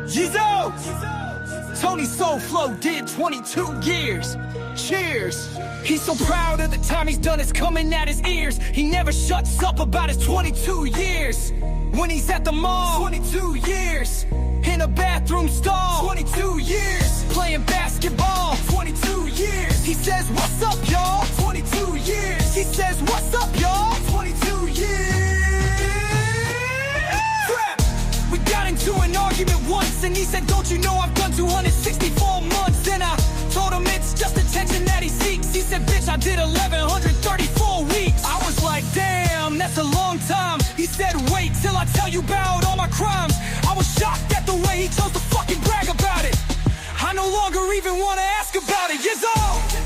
Jizo! Tony Soul Flow did 22 years. Cheers! He's so proud of the time he's done, it's coming at his ears. He never shuts up about his 22 years. When he's at the mall, 22 years. In a bathroom stall, 22 years. Playing basketball, 22 years. He says, what's up, y'all? 22 years. He says, what's up, y'all? 22 years. Crap! We got into an argument once, and he said, don't you know I've done 264 months? And I told him it's just attention that he seeks. He said, bitch, I did 1,134 weeks. I was like, damn, that's a long time. He said, wait till I tell you about all my crimes. I was shocked at the way he chose to fucking brag about it. I no longer even want to ask about it. Yes, oh!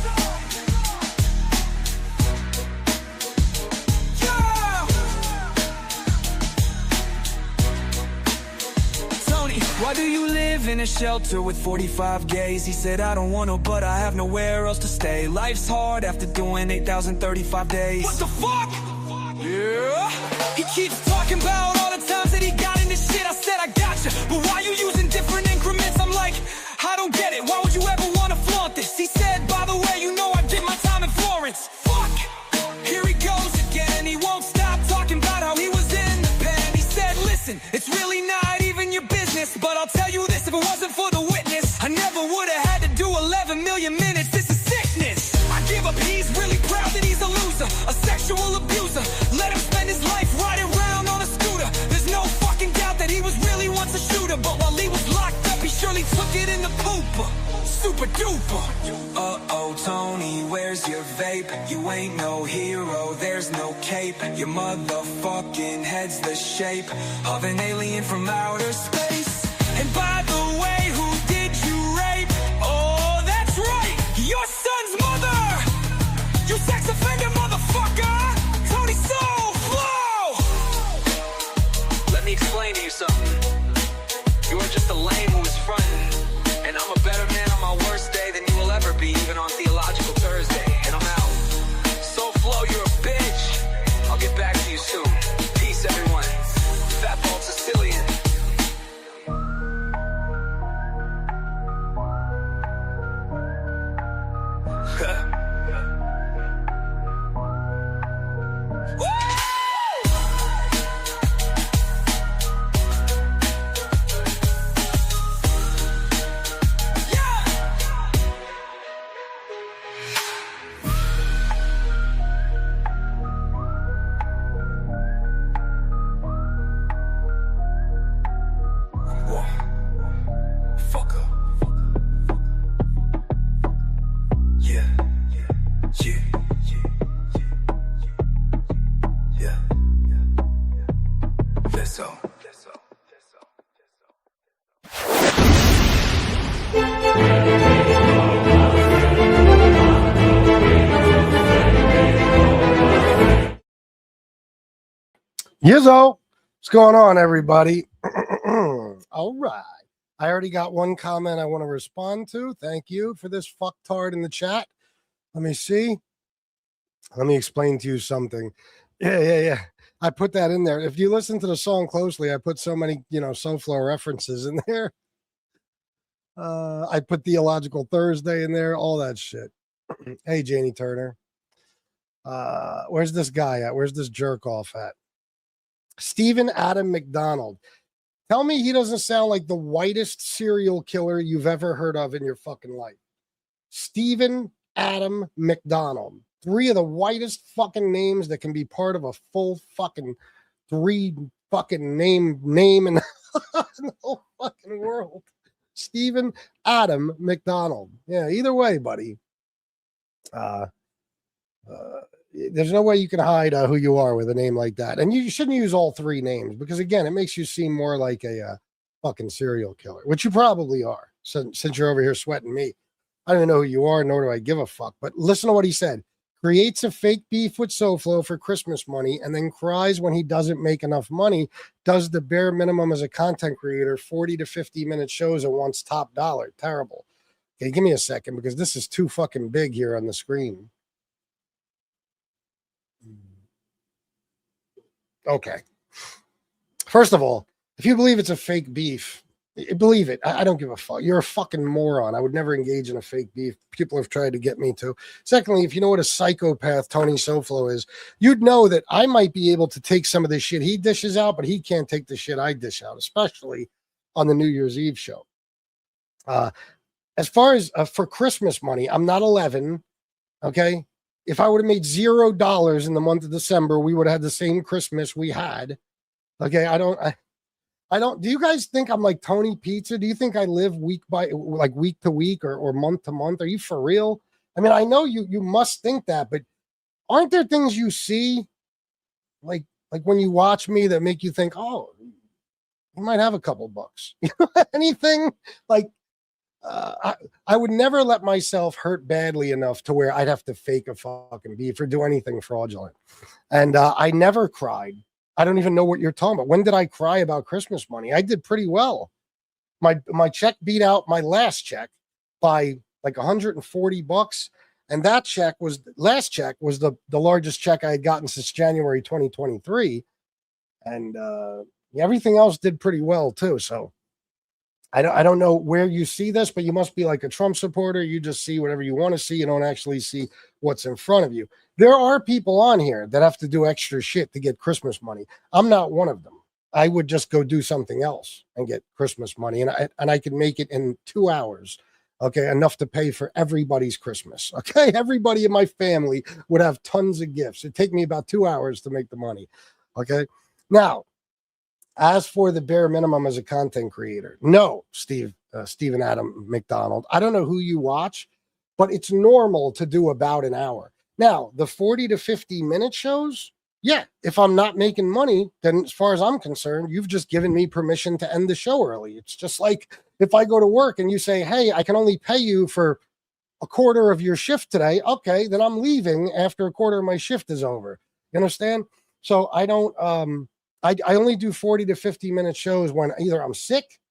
Why do you live in a shelter with 45 gays? He said, I don't want to, but I have nowhere else to stay. Life's hard after doing 8,035 days. What the fuck? Yeah. He keeps talking about all the times that he got in this shit. I said, I gotcha, but why you using different increments? I'm like, I don't get it. Why would you ever want to flaunt this? He said, by the way, you know I did my time in Florence. Fuck. Here he goes again. He won't stop talking about how he was in the pen. He said, listen, it's really not even your business, but I'll tell you this, if it wasn't for the witness, I never would have had to do 11 million minutes. This is sickness. I give up. He's really proud that he's a loser, a sexual abuser. Let him spend his life riding around on a scooter. There's no fucking doubt that he was really once a shooter, but while he was locked up, he surely took it in the pooper. Super duper. Uh-oh, Tony, where's your vape? You ain't no hero, there's no cape. Your motherfucking head's the shape of an alien from outer space. And by the way, who did you rape? Oh, that's right, your son's mother! You sex offender motherfucker! Tony Soul Flow! Let me explain to you something. You are just a lame who is frontin', and I'm a better man on my worst day than you will ever be, even on Theological Thursday. And I'm out. Soul Flow, you're a bitch. I'll get back to you soon. Peace, everyone. Venmo Bald-Sicilian. Yizzo, what's going on, everybody? All right. I already got one comment I want to respond to. Thank you for this fucktard in the chat. Let me see. Let me explain to you something. Yeah. I put that in there. If you listen to the song closely, I put so many, SoFlo references in there. I put Theological Thursday in there, all that shit. Hey, Janie Turner. Where's this guy at? Where's this jerk off at? Stephen Adam McDonald. Tell me he doesn't sound like the whitest serial killer you've ever heard of in your fucking life. Stephen Adam McDonald. 3 of the whitest fucking names that can be part of a full fucking 3 fucking name in the whole fucking world. Stephen Adam McDonald. Yeah, either way, buddy. There's no way you can hide who you are with a name like that. And you shouldn't use all 3 names because, again, it makes you seem more like a fucking serial killer, which you probably are since you're over here sweating me. I don't even know who you are, nor do I give a fuck. But listen to what he said. Creates a fake beef with SoFlo for Christmas money and then cries when he doesn't make enough money, does the bare minimum as a content creator, 40 to 50-minute shows and wants top dollar. Terrible. Okay, give me a second because this is too fucking big here on the screen. Okay. First of all, if you believe it's a fake beef, Believe it. I don't give a fuck. You're a fucking moron. I would never engage in a fake beef. People have tried to get me to. Secondly, if you know what a psychopath Tony Soflo is, you'd know that I might be able to take some of the shit he dishes out, but he can't take the shit I dish out, especially on the New Year's Eve show. As far as for Christmas money, I'm not 11. Okay. If I would have made $0 in the month of December, we would have had the same Christmas we had. Okay. I don't, do you guys think I'm like Tony Pizza? Do you think I live week to week or month to month? Are you for real? I mean, I know you must think that, but aren't there things you see like when you watch me that make you think, oh, you might have a couple bucks? Anything like, I would never let myself hurt badly enough to where I'd have to fake a fucking beef or do anything fraudulent. And I never cried. I don't even know what you're talking about. When did I cry about Christmas money? I did pretty well. My check beat out my last check by like $140. And that last check was the largest check I had gotten since January 2023. And everything else did pretty well too. So I don't know where you see this, but you must be like a Trump supporter. You just see whatever you want to see. You don't actually see what's in front of you. There are people on here that have to do extra shit to get Christmas money. I'm not one of them. I would just go do something else and get Christmas money. And I could make it in 2 hours. Okay. Enough to pay for everybody's Christmas. Okay. Everybody in my family would have tons of gifts. It'd take me about 2 hours to make the money. Okay. Now, as for the bare minimum as a content creator, no, Stephen Adam McDonald, I don't know who you watch, but it's normal to do about an hour. Now, the 40 to 50 minute shows, yeah, if I'm not making money, then as far as I'm concerned, you've just given me permission to end the show early. It's just like if I go to work and you say, hey, I can only pay you for a quarter of your shift today. Okay, then I'm leaving after a quarter of my shift is over. You understand? So I don't, I only do 40 to 50 minute shows when either I'm sick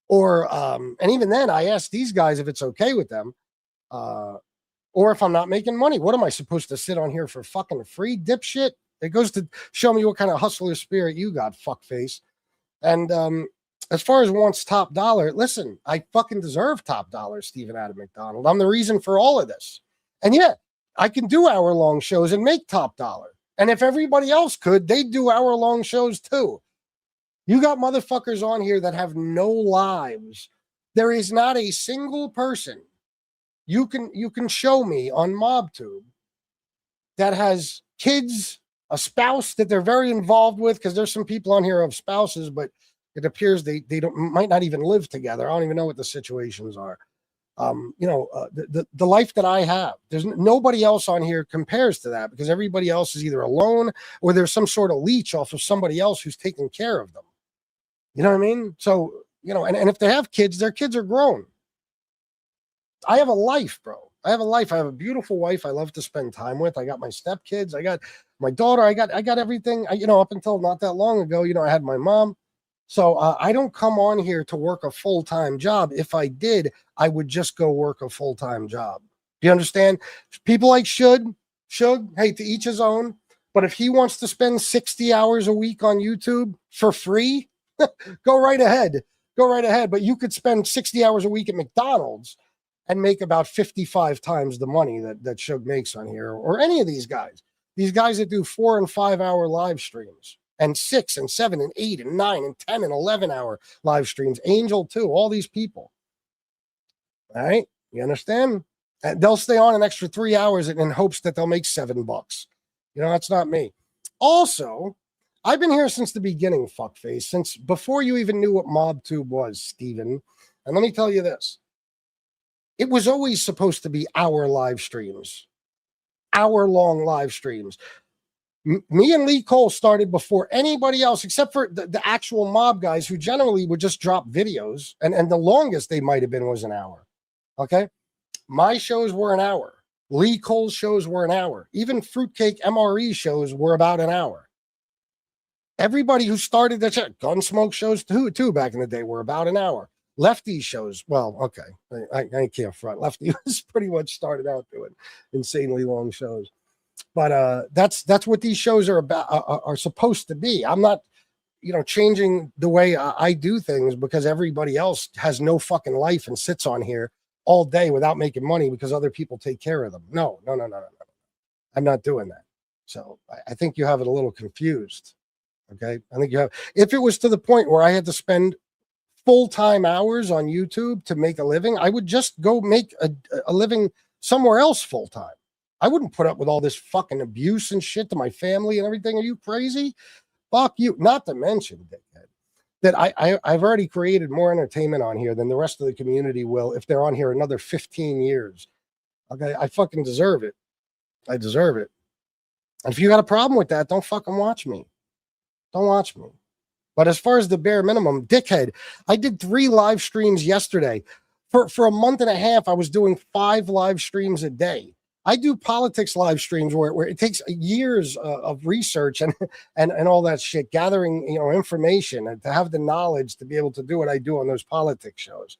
or, and even then I ask these guys if it's okay with them, or if I'm not making money. What am I supposed to sit on here for fucking free, dipshit? It goes to show me what kind of hustler spirit you got, fuckface. And as far as wants top dollar, listen, I fucking deserve top dollar, Stephen Adam McDonald. I'm the reason for all of this. And yeah, I can do hour-long shows and make top dollar. And if everybody else could, they'd do hour-long shows too. You got motherfuckers on here that have no lives. There is not a single person you can show me on MobTube that has kids, a spouse that they're very involved with, because there's some people on here of spouses, but it appears they might not even live together. I don't even know what the situations are. The life that I have, there's nobody else on here compares to that, because everybody else is either alone or there's some sort of leech off of somebody else who's taking care of them. You know what I mean? So, and if they have kids, their kids are grown. I have a life, bro. I have a life. I have a beautiful wife I love to spend time with. I got my stepkids. I got my daughter. I got everything. Up until not that long ago, I had my mom. So I don't come on here to work a full-time job. If I did, I would just go work a full-time job. Do you understand? People like should, hey, to each his own. But if he wants to spend 60 hours a week on YouTube for free, go right ahead. Go right ahead. But you could spend 60 hours a week at McDonald's and make about 55 times the money that Shug makes on here, or any of these guys. These guys that do 4 and 5 hour live streams, and 6 and 7 and 8 and 9 and 10 and 11 hour live streams. Angel too, all these people. All right, you understand? And they'll stay on an extra 3 hours in hopes that they'll make $7. That's not me. Also, I've been here since the beginning, fuckface, since before you even knew what MobTube was, Steven. And let me tell you this. It was always supposed to be hour live streams, hour-long live streams. Me and Lee Cole started before anybody else, except for the actual mob guys who generally would just drop videos. And the longest they might have been was an hour. Okay. My shows were an hour. Lee Cole's shows were an hour. Even Fruitcake MRE shows were about an hour. Everybody who started the Gunsmoke shows too back in the day were about an hour. Lefty shows, well, okay, I can't front. Lefty was pretty much started out doing insanely long shows, but that's what these shows are about, are supposed to be. I'm not, changing the way I do things because everybody else has no fucking life and sits on here all day without making money because other people take care of them. No. I'm not doing that. So I think you have it a little confused. Okay. I think you have, if it was to the point where I had to spend full-time hours on YouTube to make a living, I would just go make a living somewhere else full-time. I wouldn't put up with all this fucking abuse and shit to my family and everything. Are you crazy? Fuck you. Not to mention, dickhead, that I've already created more entertainment on here than the rest of the community will if they're on here another 15 years. Okay, I fucking deserve it. I deserve it. And if you got a problem with that, don't fucking watch me. Don't watch me. But as far as the bare minimum, dickhead, I did 3 live streams yesterday. For a month and a half, I was doing 5 live streams a day. I do politics live streams where it takes years of research and all that shit, gathering information and to have the knowledge to be able to do what I do on those politics shows.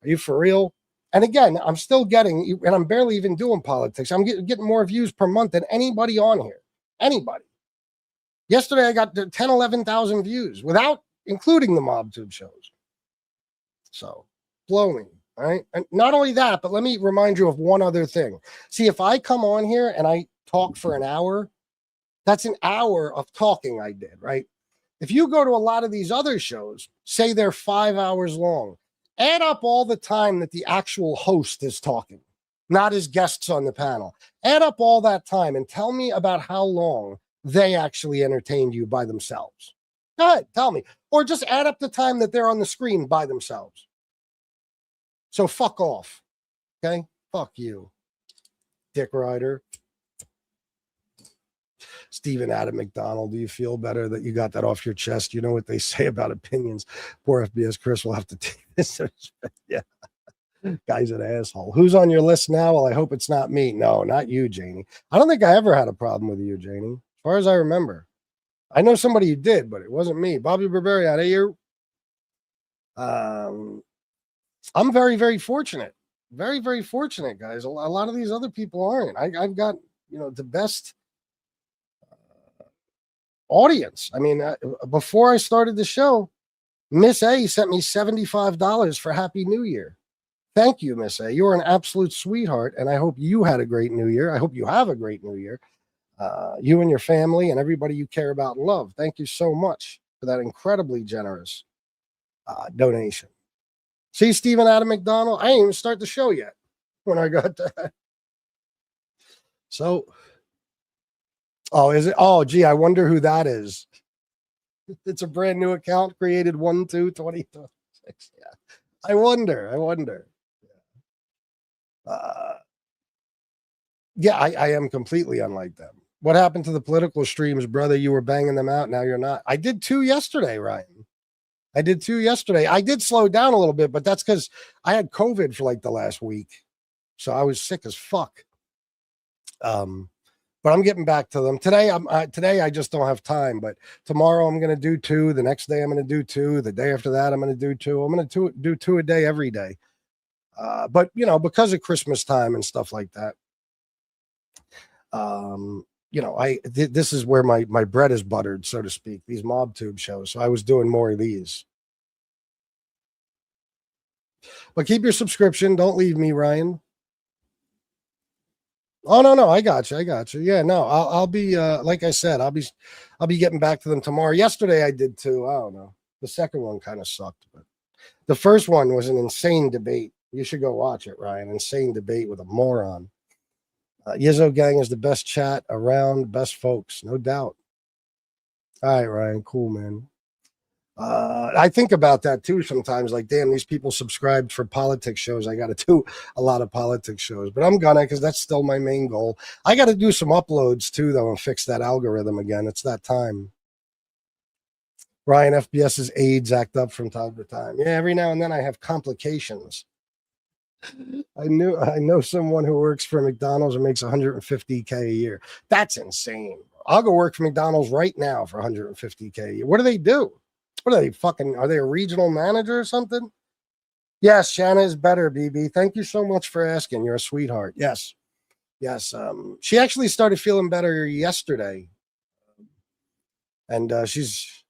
Are you for real? And again, I'm still getting, and I'm barely even doing politics. I'm getting more views per month than anybody on here. Anybody. Yesterday, I got 10, 11,000 views without including the MobTube shows. So, blow me. All right. And not only that, but let me remind you of one other thing. See, if I come on here and I talk for an hour, that's an hour of talking I did, right? If you go to a lot of these other shows, say they're 5 hours long, add up all the time that the actual host is talking, not as guests on the panel. Add up all that time and tell me about how long they actually entertained you by themselves. Go ahead, tell me. Or just add up the time that they're on the screen by themselves. So fuck off. Okay? Fuck you, dick rider. Stephen Adam McDonald, do you feel better that you got that off your chest? You know what they say about opinions. Poor FBS Chris will have to take this. Yeah. Guy's an asshole. Who's on your list now? Well, I hope it's not me. No, not you, Janie. I don't think I ever had a problem with you, Janie. As far as I remember. I know somebody who did, but it wasn't me. Bobby Berberian, hey, you. I'm very, very fortunate. Very, very fortunate, guys. A lot of these other people aren't. I've got, the best audience. I mean, before I started the show, Miss A sent me $75 for Happy New Year. Thank you, Miss A. You're an absolute sweetheart, and I hope you had a great New Year. I hope you have a great New Year. You and your family and everybody you care about and love. Thank you so much for that incredibly generous donation. See, Stephen Adam McDonald, I didn't even start the show yet when I got that. So, is it? Oh, gee, I wonder who that is. It's a brand new account created 1/2/2026. Yeah, I wonder. Yeah, I am completely unlike them. What happened to the political streams, brother? You were banging them out. Now you're not. I did 2 yesterday, Ryan. I did 2 yesterday. I did slow down a little bit, but that's because I had COVID for like the last week. So I was sick as fuck. But I'm getting back to them. Today I just don't have time, but tomorrow I'm going to do 2. The next day I'm going to do 2. The day after that I'm going to do 2. I'm going to do 2 a day every day. But because of Christmas time and stuff like that, this is where my bread is buttered, so to speak, these MobTube shows. So I was doing more of these. But keep your subscription. Don't leave me, Ryan. Oh, no, I got you. Yeah, no, I'll be, like I said, I'll be getting back to them tomorrow. Yesterday I did 2. I don't know. The second one kind of sucked, but the first one was an insane debate. You should go watch it, Ryan. Insane debate with a moron. Yizzo Gang is the best chat around, best folks, no doubt. All right, Ryan, cool, man. I think about that too sometimes, like, damn, these people subscribed for politics shows. I got to do a lot of politics shows, but I'm gonna, because that's still my main goal. I got to do some uploads too, though, and fix that algorithm again. It's that time. Ryan, FBS's AIDS act up from time to time. Yeah, every now and then I have complications. I know someone who works for McDonald's and makes $150K a year. That's insane. I'll go work for McDonald's right now for $150K a year. What do they do? What are they a regional manager or something? Yes, Shanna is better, BB. Thank you so much for asking. You're a sweetheart. Yes. She actually started feeling better yesterday. And she's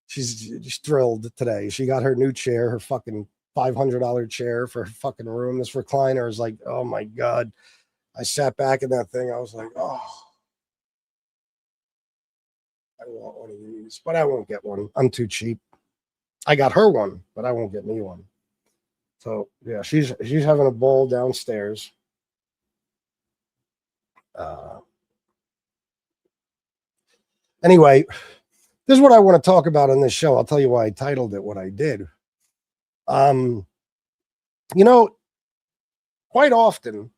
She's thrilled today. She got her new chair, her fucking $500 chair for her fucking room. This recliner is like, oh my God. I sat back in that thing. I was like, oh, I want one of these, but I won't get one. I'm too cheap. I got her one, but I won't get me one. So yeah, she's having a ball downstairs. Anyway, this is what I want to talk about on this show. I'll tell you why I titled it what I did. You know, quite often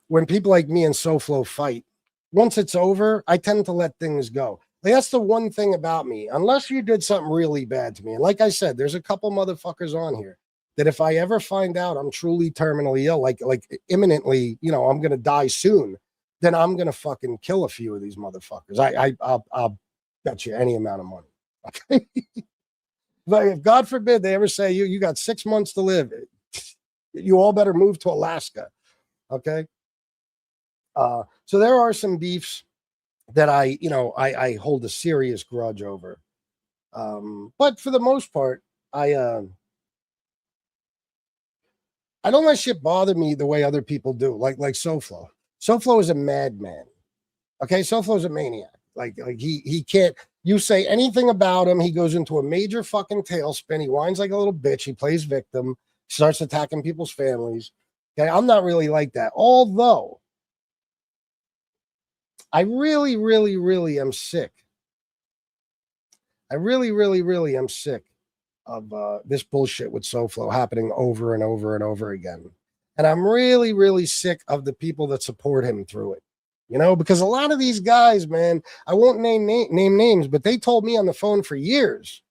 when people like me and SoFlo fight, once it's over, I tend to let things go. Like, that's the one thing about me. Unless you did something really bad to me. And like I said, there's a couple motherfuckers on here that if I ever find out I'm truly terminally ill, like imminently, you know, I'm going to die soon, then I'm going to fucking kill a few of these motherfuckers. I'll bet you any amount of money. Okay. But if God forbid they ever say you got 6 months to live, you all better move to Alaska. Okay. So there are some beefs that I hold a serious grudge over. But for the most part, I don't let shit bother me the way other people do. Like SoFlo. SoFlo is a madman. Okay, SoFlo is a maniac. Like he can't. You say anything about him, he goes into a major fucking tailspin. He whines like a little bitch. He plays victim. Starts attacking people's families. Okay, I'm not really like that. Although I really, really, really am sick. I really, really, really am sick of this bullshit with SoFlo happening over and over and over again. And I'm really, really sick of the people that support him through it. You know, because a lot of these guys, man, I won't name names, but they told me on the phone for years,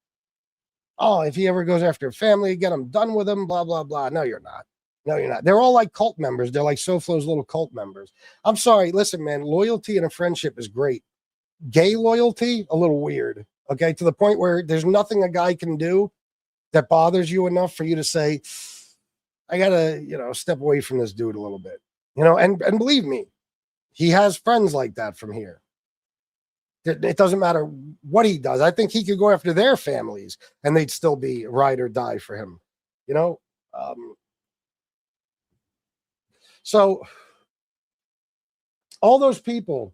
oh, if he ever goes after a family again, I'm done with him, blah, blah, blah. No, you're not. No, you're not. They're all like cult members. They're like SoFlo's little cult members. I'm sorry. Listen, man, loyalty in a friendship is great. Gay loyalty, a little weird. Okay, to the point where there's nothing a guy can do that bothers you enough for you to say, I gotta, step away from this dude a little bit. And believe me, he has friends like that from here. It doesn't matter what he does. I think he could go after their families and they'd still be ride or die for him. So all those people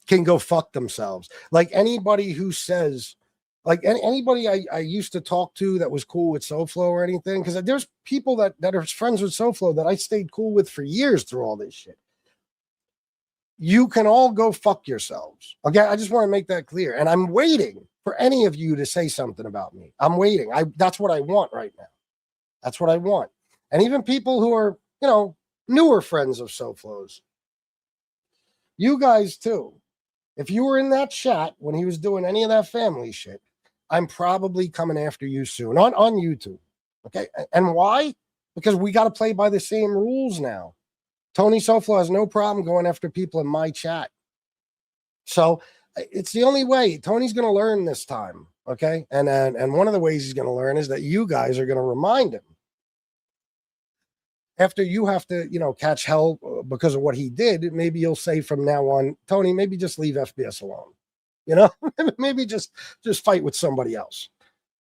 can go fuck themselves. Like anybody who says, like anybody I used to talk to that was cool with SoFlo or anything, because there's people that are friends with SoFlo that I stayed cool with for years through all this shit. You can all go fuck yourselves. Okay, I just want to make that clear. And I'm waiting for any of you to say something about me. I'm waiting. That's what I want right now. That's what I want. And even people who are, newer friends of SoFlo's. You guys too. If you were in that chat when he was doing any of that family shit, I'm probably coming after you soon on YouTube. Okay. And why? Because we got to play by the same rules now. Tony SoFlo has no problem going after people in my chat. So it's the only way. Tony's going to learn this time. Okay. And one of the ways he's going to learn is that you guys are going to remind him. After you have to, catch hell because of what he did, maybe you'll say from now on, Tony, maybe just leave FBS alone. Maybe just fight with somebody else.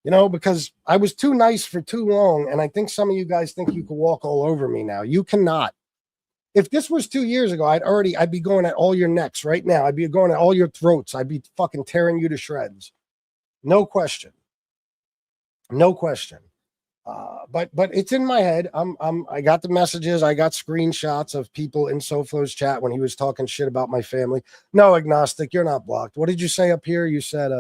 Because I was too nice for too long. And I think some of you guys think you can walk all over me now. You cannot. If this was 2 years ago, I'd be going at all your necks right now. I'd be going at all your throats. I'd be fucking tearing you to shreds. No question. No question. But it's in my head. I got the messages. I got screenshots of people in SoFlo's chat when he was talking shit about my family. No, agnostic, you're not blocked. What did you say up here? You said,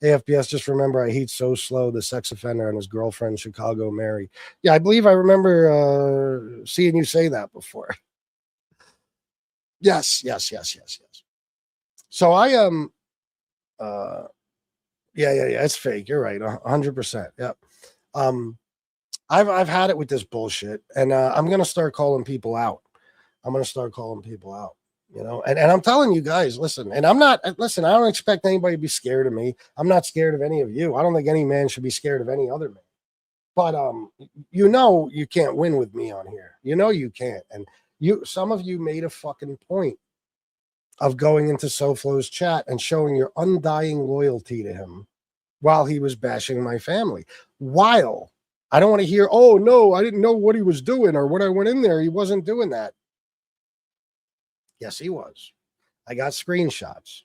AFBS, just remember I hate so slow, the sex offender and his girlfriend, Chicago Mary. Yeah, I believe I remember seeing you say that before. Yes. So I yeah, it's fake. You're right, 100%. Yep. I've had it with this bullshit, and I'm gonna start calling people out. And I'm telling you guys, listen, and I don't expect anybody to be scared of me. I'm not scared of any of you. I don't think any man should be scared of any other man. But you can't win with me on here. You can't. And some of you made a fucking point of going into SoFlo's chat and showing your undying loyalty to him. while he was bashing my family. While I don't want to hear, oh no, I didn't know what he was doing, or when I went in there, he wasn't doing that. Yes, he was. I got screenshots.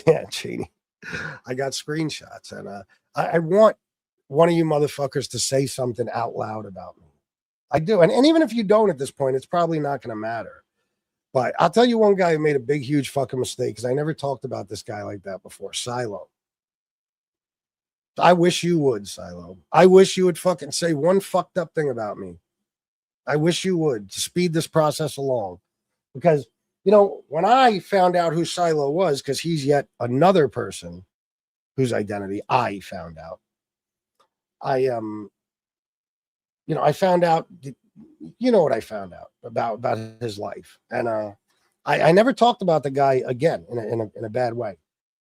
Yeah, Cheney. I got screenshots, and I want one of you motherfuckers to say something out loud about me. I do. And even if you don't at this point, it's probably not going to matter. But I'll tell you one guy who made a big, huge fucking mistake, because I never talked about this guy like that before. Silo. I wish you would, Silo. I wish you would fucking say one fucked up thing about me. I wish you would, to speed this process along. Because, you know, when I found out who Silo was, because he's yet another person whose identity I found out, I found out, you know what I found out about his life. And I never talked about the guy again in a bad way.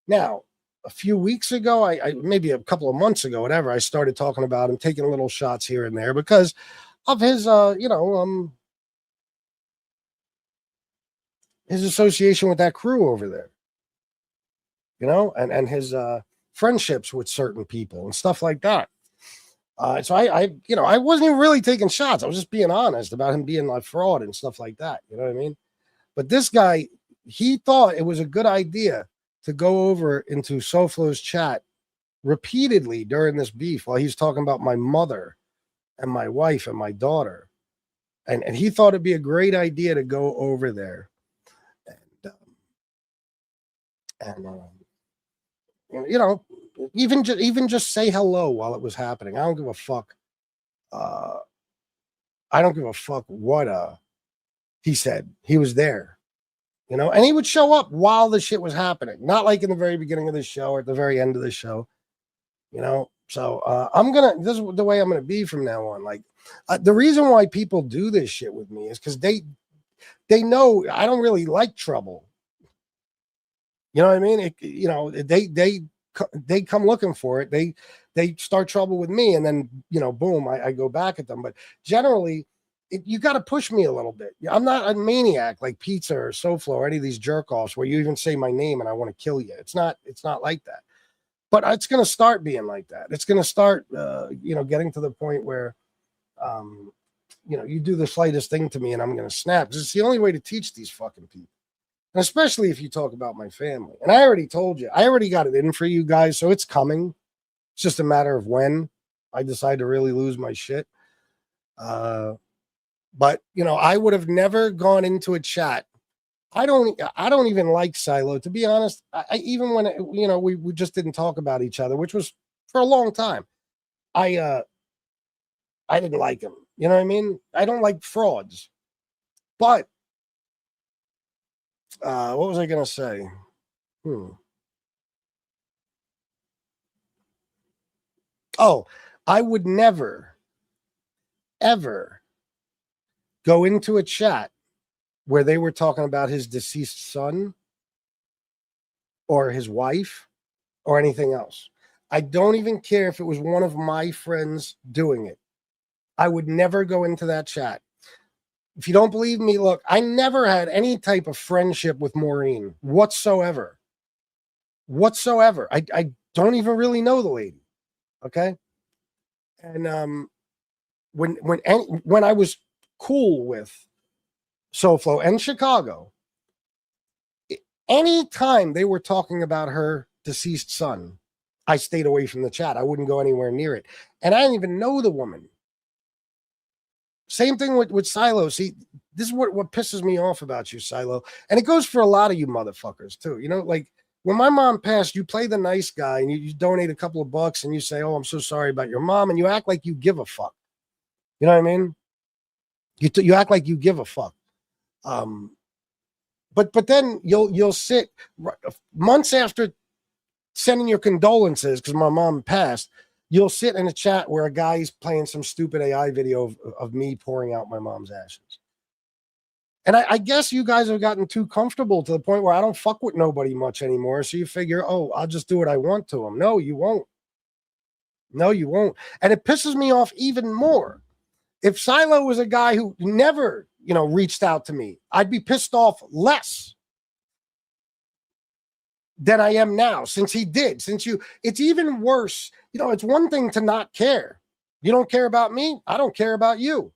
Now, a few weeks ago, I maybe a couple of months ago, whatever, I started talking about him, taking little shots here and there because of his, his association with that crew over there, and his friendships with certain people and stuff like that. So I wasn't even really taking shots. I was just being honest about him being like fraud and stuff like that. You know what I mean? But this guy, he thought it was a good idea to go over into SoFlo's chat repeatedly during this beef while he's talking about my mother and my wife and my daughter. And he thought it'd be a great idea to go over there even just say hello while it was happening. I don't give a fuck. I don't give a fuck what he said. He was there, and he would show up while the shit was happening, not like in the very beginning of the show or at the very end of the show, So this is the way I'm gonna be from now on. Like the reason why people do this shit with me is because they know I don't really like trouble. You know what I mean? They come looking for it. They start trouble with me, and then boom, I go back at them. But generally, you got to push me a little bit. I'm not a maniac like Pizza or SoFlo or any of these jerk offs where you even say my name and I want to kill you. It's not like that. But it's going to start being like that. It's going to start, getting to the point where, you do the slightest thing to me and I'm going to snap. Because it's the only way to teach these fucking people. And especially if you talk about my family. And I already told you, I already got it in for you guys. So it's coming. It's just a matter of when I decide to really lose my shit. But, I would have never gone into a chat. I don't even like Silo, to be honest. I even when, we just didn't talk about each other, which was for a long time. I didn't like him. You know what I mean? I don't like frauds. But what was I going to say? Oh, I would never, ever go into a chat where they were talking about his deceased son or his wife or anything else. I don't even care if it was one of my friends doing it. I would never go into that chat. If you don't believe me, look, I never had any type of friendship with Maureen whatsoever. I don't even really know the lady. Okay. And when I was cool with SoFlo and Chicago, anytime they were talking about her deceased son, I stayed away from the chat. I wouldn't go anywhere near it. And I didn't even know the woman. Same thing with Silo. See, this is what pisses me off about you, Silo. And it goes for a lot of you motherfuckers too. Like when my mom passed, you play the nice guy and you donate a couple of bucks and you say, oh, I'm so sorry about your mom. And you act like you give a fuck. You know what I mean? You act like you give a fuck. But then you'll sit months after sending your condolences because my mom passed. You'll sit in a chat where a guy's playing some stupid AI video of me pouring out my mom's ashes. And I guess you guys have gotten too comfortable to the point where I don't fuck with nobody much anymore. So you figure, oh, I'll just do what I want to them. No, you won't. No, you won't. And it pisses me off even more. If Silo was a guy who never, reached out to me, I'd be pissed off less. than I am now since he did. It's even worse. It's one thing to not care. You don't care about me. I don't care about you.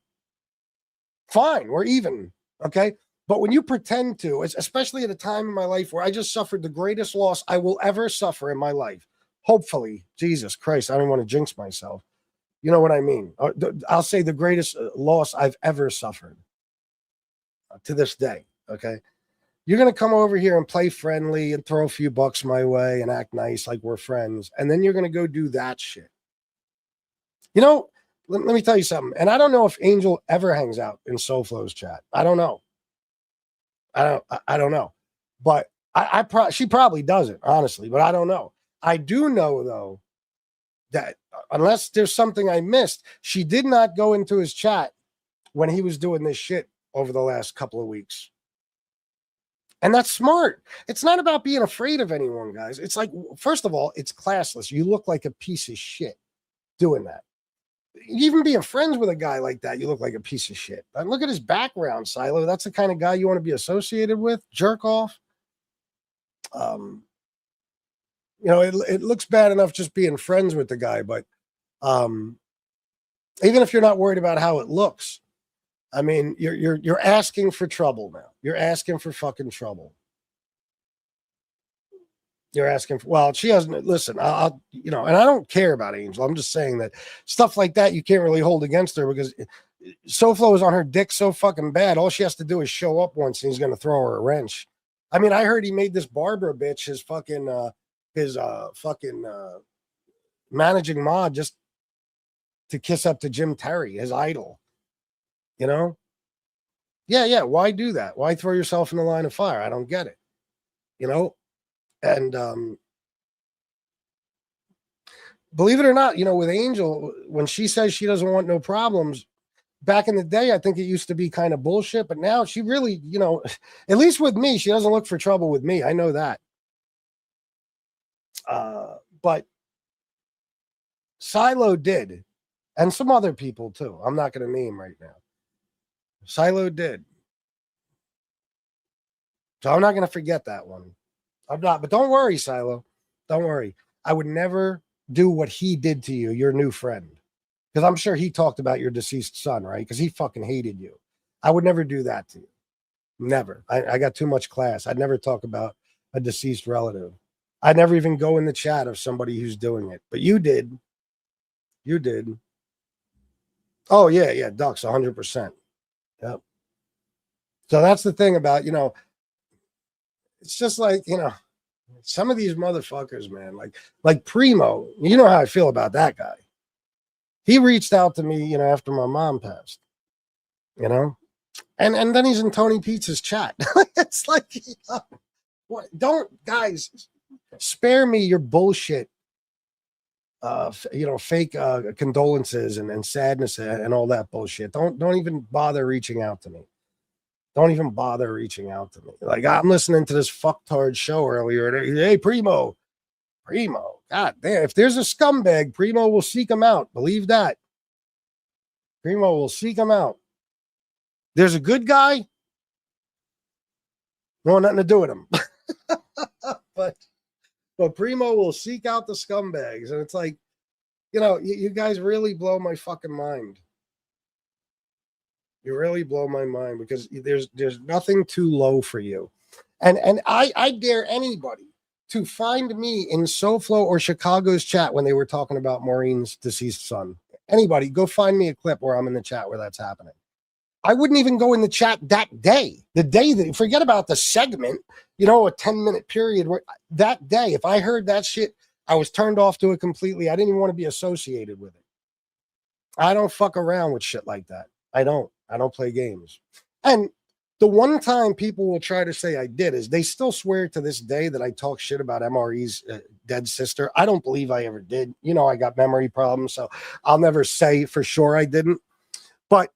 Fine. We're even. Okay. But when you pretend to, especially at a time in my life where I just suffered the greatest loss I will ever suffer in my life, hopefully, Jesus Christ, I don't want to jinx myself. You know what I mean? I'll say the greatest loss I've ever suffered to this day. Okay. You're going to come over here and play friendly and throw a few bucks my way and act nice like we're friends. And then you're going to go do that shit. Let me tell you something. And I don't know if Angel ever hangs out in SoFlo's chat. I don't know. I don't know. But she probably doesn't, honestly, but I don't know. I do know, though, that unless there's something I missed, she did not go into his chat when he was doing this shit over the last couple of weeks. And that's smart. It's not about being afraid of anyone, guys. It's like, first of all, it's classless. You look like a piece of shit doing that. Even being friends with a guy like that, you look like a piece of shit. And look at his background, Silo. That's the kind of guy you want to be associated with. Jerk off. It looks bad enough just being friends with the guy, but even if you're not worried about how it looks, I mean, you're asking for trouble now. You're asking for fucking trouble. You're asking for, well, she hasn't, listen, I'll and I don't care about Angel. I'm just saying that stuff like that you can't really hold against her because SoFlo is on her dick so fucking bad. All she has to do is show up once and he's going to throw her a wrench. I mean, I heard he made this Barbara bitch his fucking managing mod just to kiss up to Jim Terry, his idol. Yeah. Why do that? Why throw yourself in the line of fire? I don't get it. And believe it or not, with Angel, when she says she doesn't want no problems, back in the day, I think it used to be kind of bullshit. But now she really, at least with me, she doesn't look for trouble with me. I know that. But Silo did. And some other people too. I'm not going to name right now. Silo did. So I'm not going to forget that one. I'm not, but don't worry, Silo. Don't worry. I would never do what he did to you, your new friend. Because I'm sure he talked about your deceased son, right? Because he fucking hated you. I would never do that to you. Never. I got too much class. I'd never talk about a deceased relative. I'd never even go in the chat of somebody who's doing it. But you did. You did. Oh, yeah, Ducks, 100%. Yep. So that's the thing about, it's just like, some of these motherfuckers, man, like Primo, you know how I feel about that guy. He reached out to me, after my mom passed, and then he's in Tony Pizza's chat. It's like, don't, guys, spare me your bullshit, fake condolences and sadness and all that bullshit. Don't even bother reaching out to me. Don't even bother reaching out to me. Like, I'm listening to this fucktard show earlier. And, hey, Primo. God damn. If there's a scumbag, Primo will seek him out. Believe that. Primo will seek him out. There's a good guy. No, nothing to do with him. but Primo will seek out the scumbags. And it's like, you guys really blow my fucking mind. You really blow my mind because there's nothing too low for you. And I dare anybody to find me in SoFlo or Chicago's chat when they were talking about Maureen's deceased son. Anybody, go find me a clip where I'm in the chat where that's happening. I wouldn't even go in the chat that day. The day that, forget about the segment, a 10-minute period where that day, if I heard that shit, I was turned off to it completely. I didn't even want to be associated with it. I don't fuck around with shit like that. I don't play games. And the one time people will try to say I did is they still swear to this day that I talk shit about MRE's dead sister. I don't believe I ever did. I got memory problems, so I'll never say for sure I didn't. But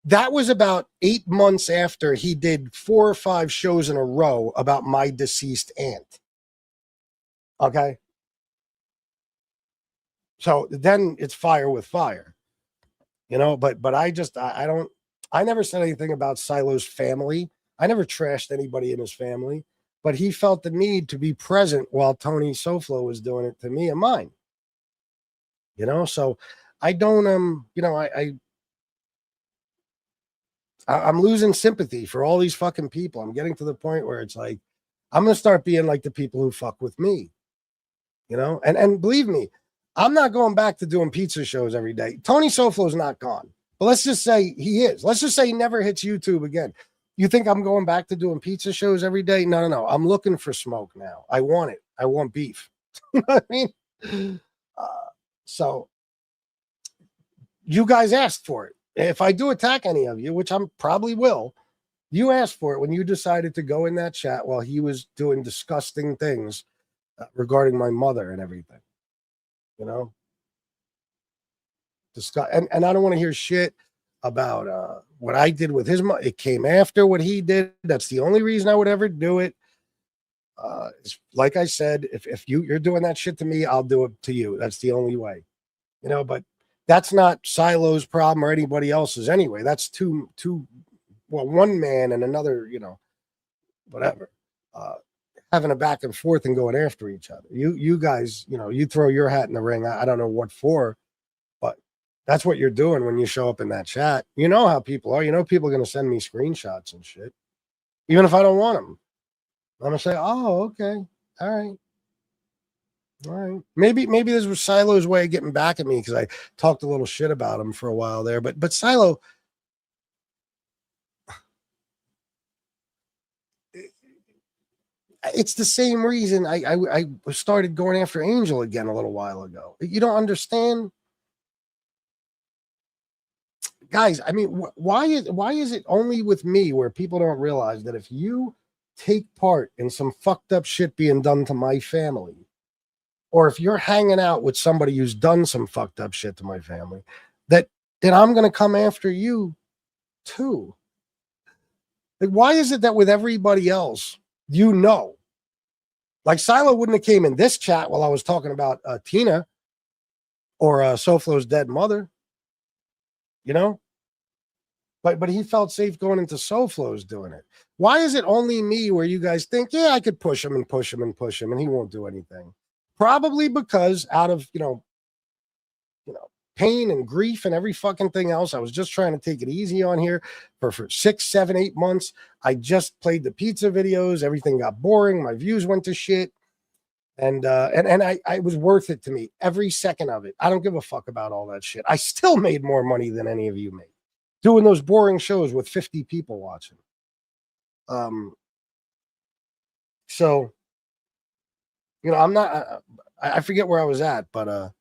that was about 8 months after he did 4 or 5 shows in a row about my deceased aunt. Okay? So then it's fire with fire. But I never said anything about Silo's family. I never trashed anybody in his family. but he felt the need to be present while Tony Soflo was doing it to me and mine. You know, so I don't, you know, I'm losing sympathy for all these fucking people. I'm getting to the point where it's like, I'm going to start being like the people who fuck with me, you know? And believe me, I'm not going back to doing pizza shows every day. Tony Soflo's not gone, but let's just say he is. Let's just say he never hits YouTube again. You think I'm going back to doing pizza shows every day? No. I'm looking for smoke now. I want it. I want beef. You know what I mean? So you guys asked for it. If I do attack any of you, which I probably will, you asked for it when you decided to go in that chat while he was doing disgusting things regarding my mother and everything. You know? And I don't want to hear shit about what I did with his mother. It came after what he did. That's the only reason I would ever do it. Like I said, if you're doing that shit to me, I'll do it to you. That's the only way. You know, but that's not Silo's problem or anybody else's anyway. That's one man and another, you know, whatever, having a back and forth and going after each other. You guys, you know, you throw your hat in the ring. I don't know what for, but that's what you're doing when you show up in that chat. You know how people are. You know, people are going to send me screenshots and shit, even if I don't want them. I'm going to say, oh, okay. All right. All right. Maybe this was Silo's way of getting back at me because I talked a little shit about him for a while there. But Silo, it's the same reason I started going after Angel again a little while ago. You don't understand, guys. I mean, why is it only with me where people don't realize that if you take part in some fucked up shit being done to my family, or if you're hanging out with somebody who's done some fucked up shit to my family, that I'm going to come after you too? Like, why is it that with everybody else, you know, like Silo wouldn't have came in this chat while I was talking about Tina or Soflo's dead mother, you know, but he felt safe going into Soflo's doing it. Why is it only me where you guys think, yeah, I could push him and push him and push him and he won't do anything? Probably because out of, you know, pain and grief and every fucking thing else, I was just trying to take it easy on here for 6, 7, 8 months. I just played the pizza videos. Everything got boring. My views went to shit. And I was worth it to me. Every second of it. I don't give a fuck about all that shit. I still made more money than any of you made doing those boring shows with 50 people watching. So, you know, I'm not, I forget where I was at, but,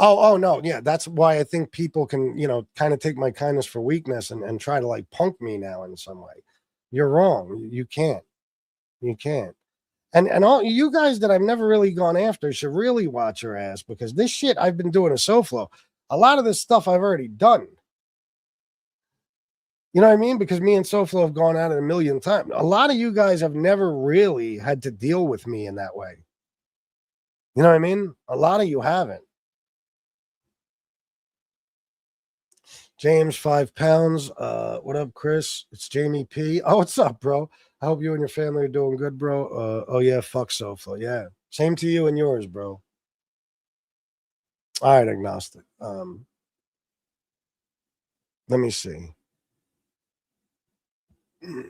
oh no. Yeah. That's why I think people can, you know, kind of take my kindness for weakness and try to like punk me now in some way. You're wrong. You can't. And all you guys that I've never really gone after should really watch your ass, because this shit I've been doing a Soflo. A lot of this stuff I've already done. You know what I mean? Because me and Soflo have gone at it a million times. A lot of you guys have never really had to deal with me in that way. You know what I mean? A lot of you haven't. James, 5 pounds. What up, Chris? It's Jamie P. Oh, what's up, bro? I hope you and your family are doing good, bro. Oh, yeah, fuck Soflo. Yeah. Same to you and yours, bro. All right, agnostic. Let me see. There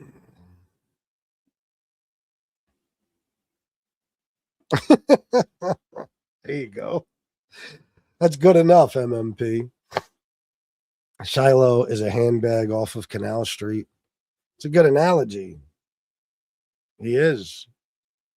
you go. That's good enough, MMP. Shiloh is a handbag off of Canal Street. It's a good analogy. He is.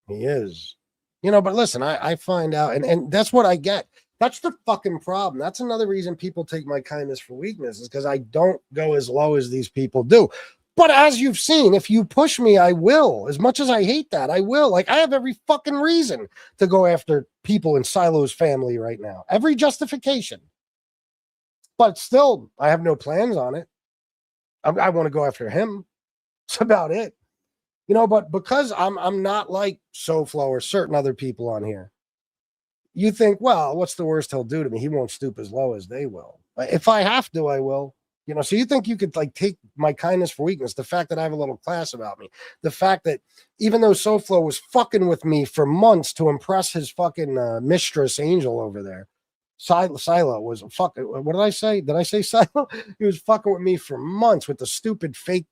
You know, but listen, I find out, and that's what I get. That's the fucking problem. That's another reason people take my kindness for weakness, is because I don't go as low as these people do. But as you've seen, if you push me, I will. As much as I hate that, I will. Like, I have every fucking reason to go after people in Silo's family right now. Every justification. But still, I have no plans on it. I want to go after him. That's about it. You know, but because I'm not like Soflo or certain other people on here, you think, well, what's the worst he'll do to me? He won't stoop as low as they will. If I have to, I will. You know, so you think you could like take my kindness for weakness, the fact that I have a little class about me, the fact that even though SoFlo was fucking with me for months to impress his fucking mistress Angel over there, Silo was fucking, what did I say? Did I say Silo? He was fucking with me for months with the stupid fake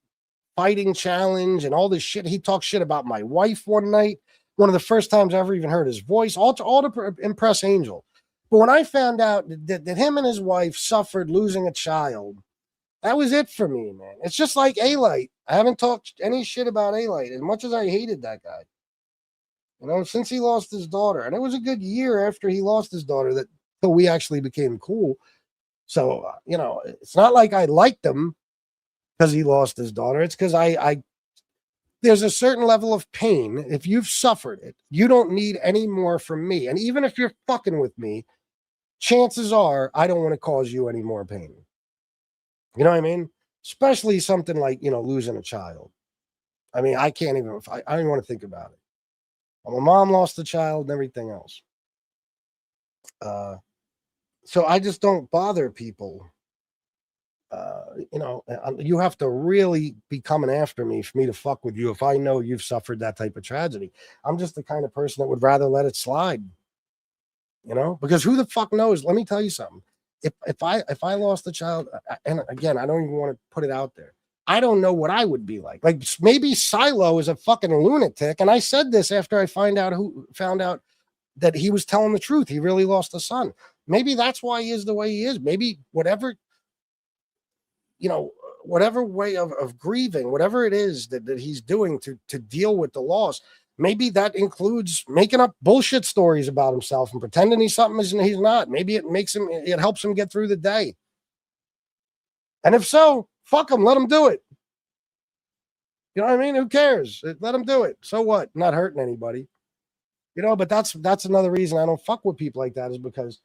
fighting challenge and all this shit. He talked shit about my wife one night. One of the first times I ever even heard his voice, all to impress Angel. But when I found out that him and his wife suffered losing a child, that was it for me, man. It's just like A-Light. I haven't talked any shit about A-Light as much as I hated that guy. You know, since he lost his daughter. And it was a good year after he lost his daughter that till we actually became cool. So, you know, it's not like I liked him because he lost his daughter. It's because I there's a certain level of pain. If you've suffered it, you don't need any more from me. And even if you're fucking with me, chances are I don't want to cause you any more pain. You know what I mean? Especially something like, you know, losing a child. I mean, I can't even, I don't even want to think about it. My mom lost a child and everything else. So I just don't bother people. You know, you have to really be coming after me for me to fuck with you if I know you've suffered that type of tragedy. I'm just the kind of person that would rather let it slide. You know, because who the fuck knows? Let me tell you something. If I lost a child, and again, I don't even want to put it out there. I don't know what I would be like. Like maybe Silo is a fucking lunatic, and I said this after I found out that he was telling the truth. He really lost a son. Maybe that's why he is the way he is. Maybe whatever, you know, whatever way of grieving, whatever it is that he's doing to deal with the loss. Maybe that includes making up bullshit stories about himself and pretending he's something he's not. Maybe it helps him get through the day. And if so, fuck him, let him do it. You know what I mean? Who cares? Let him do it. So what? Not hurting anybody. You know, but that's another reason I don't fuck with people like that is because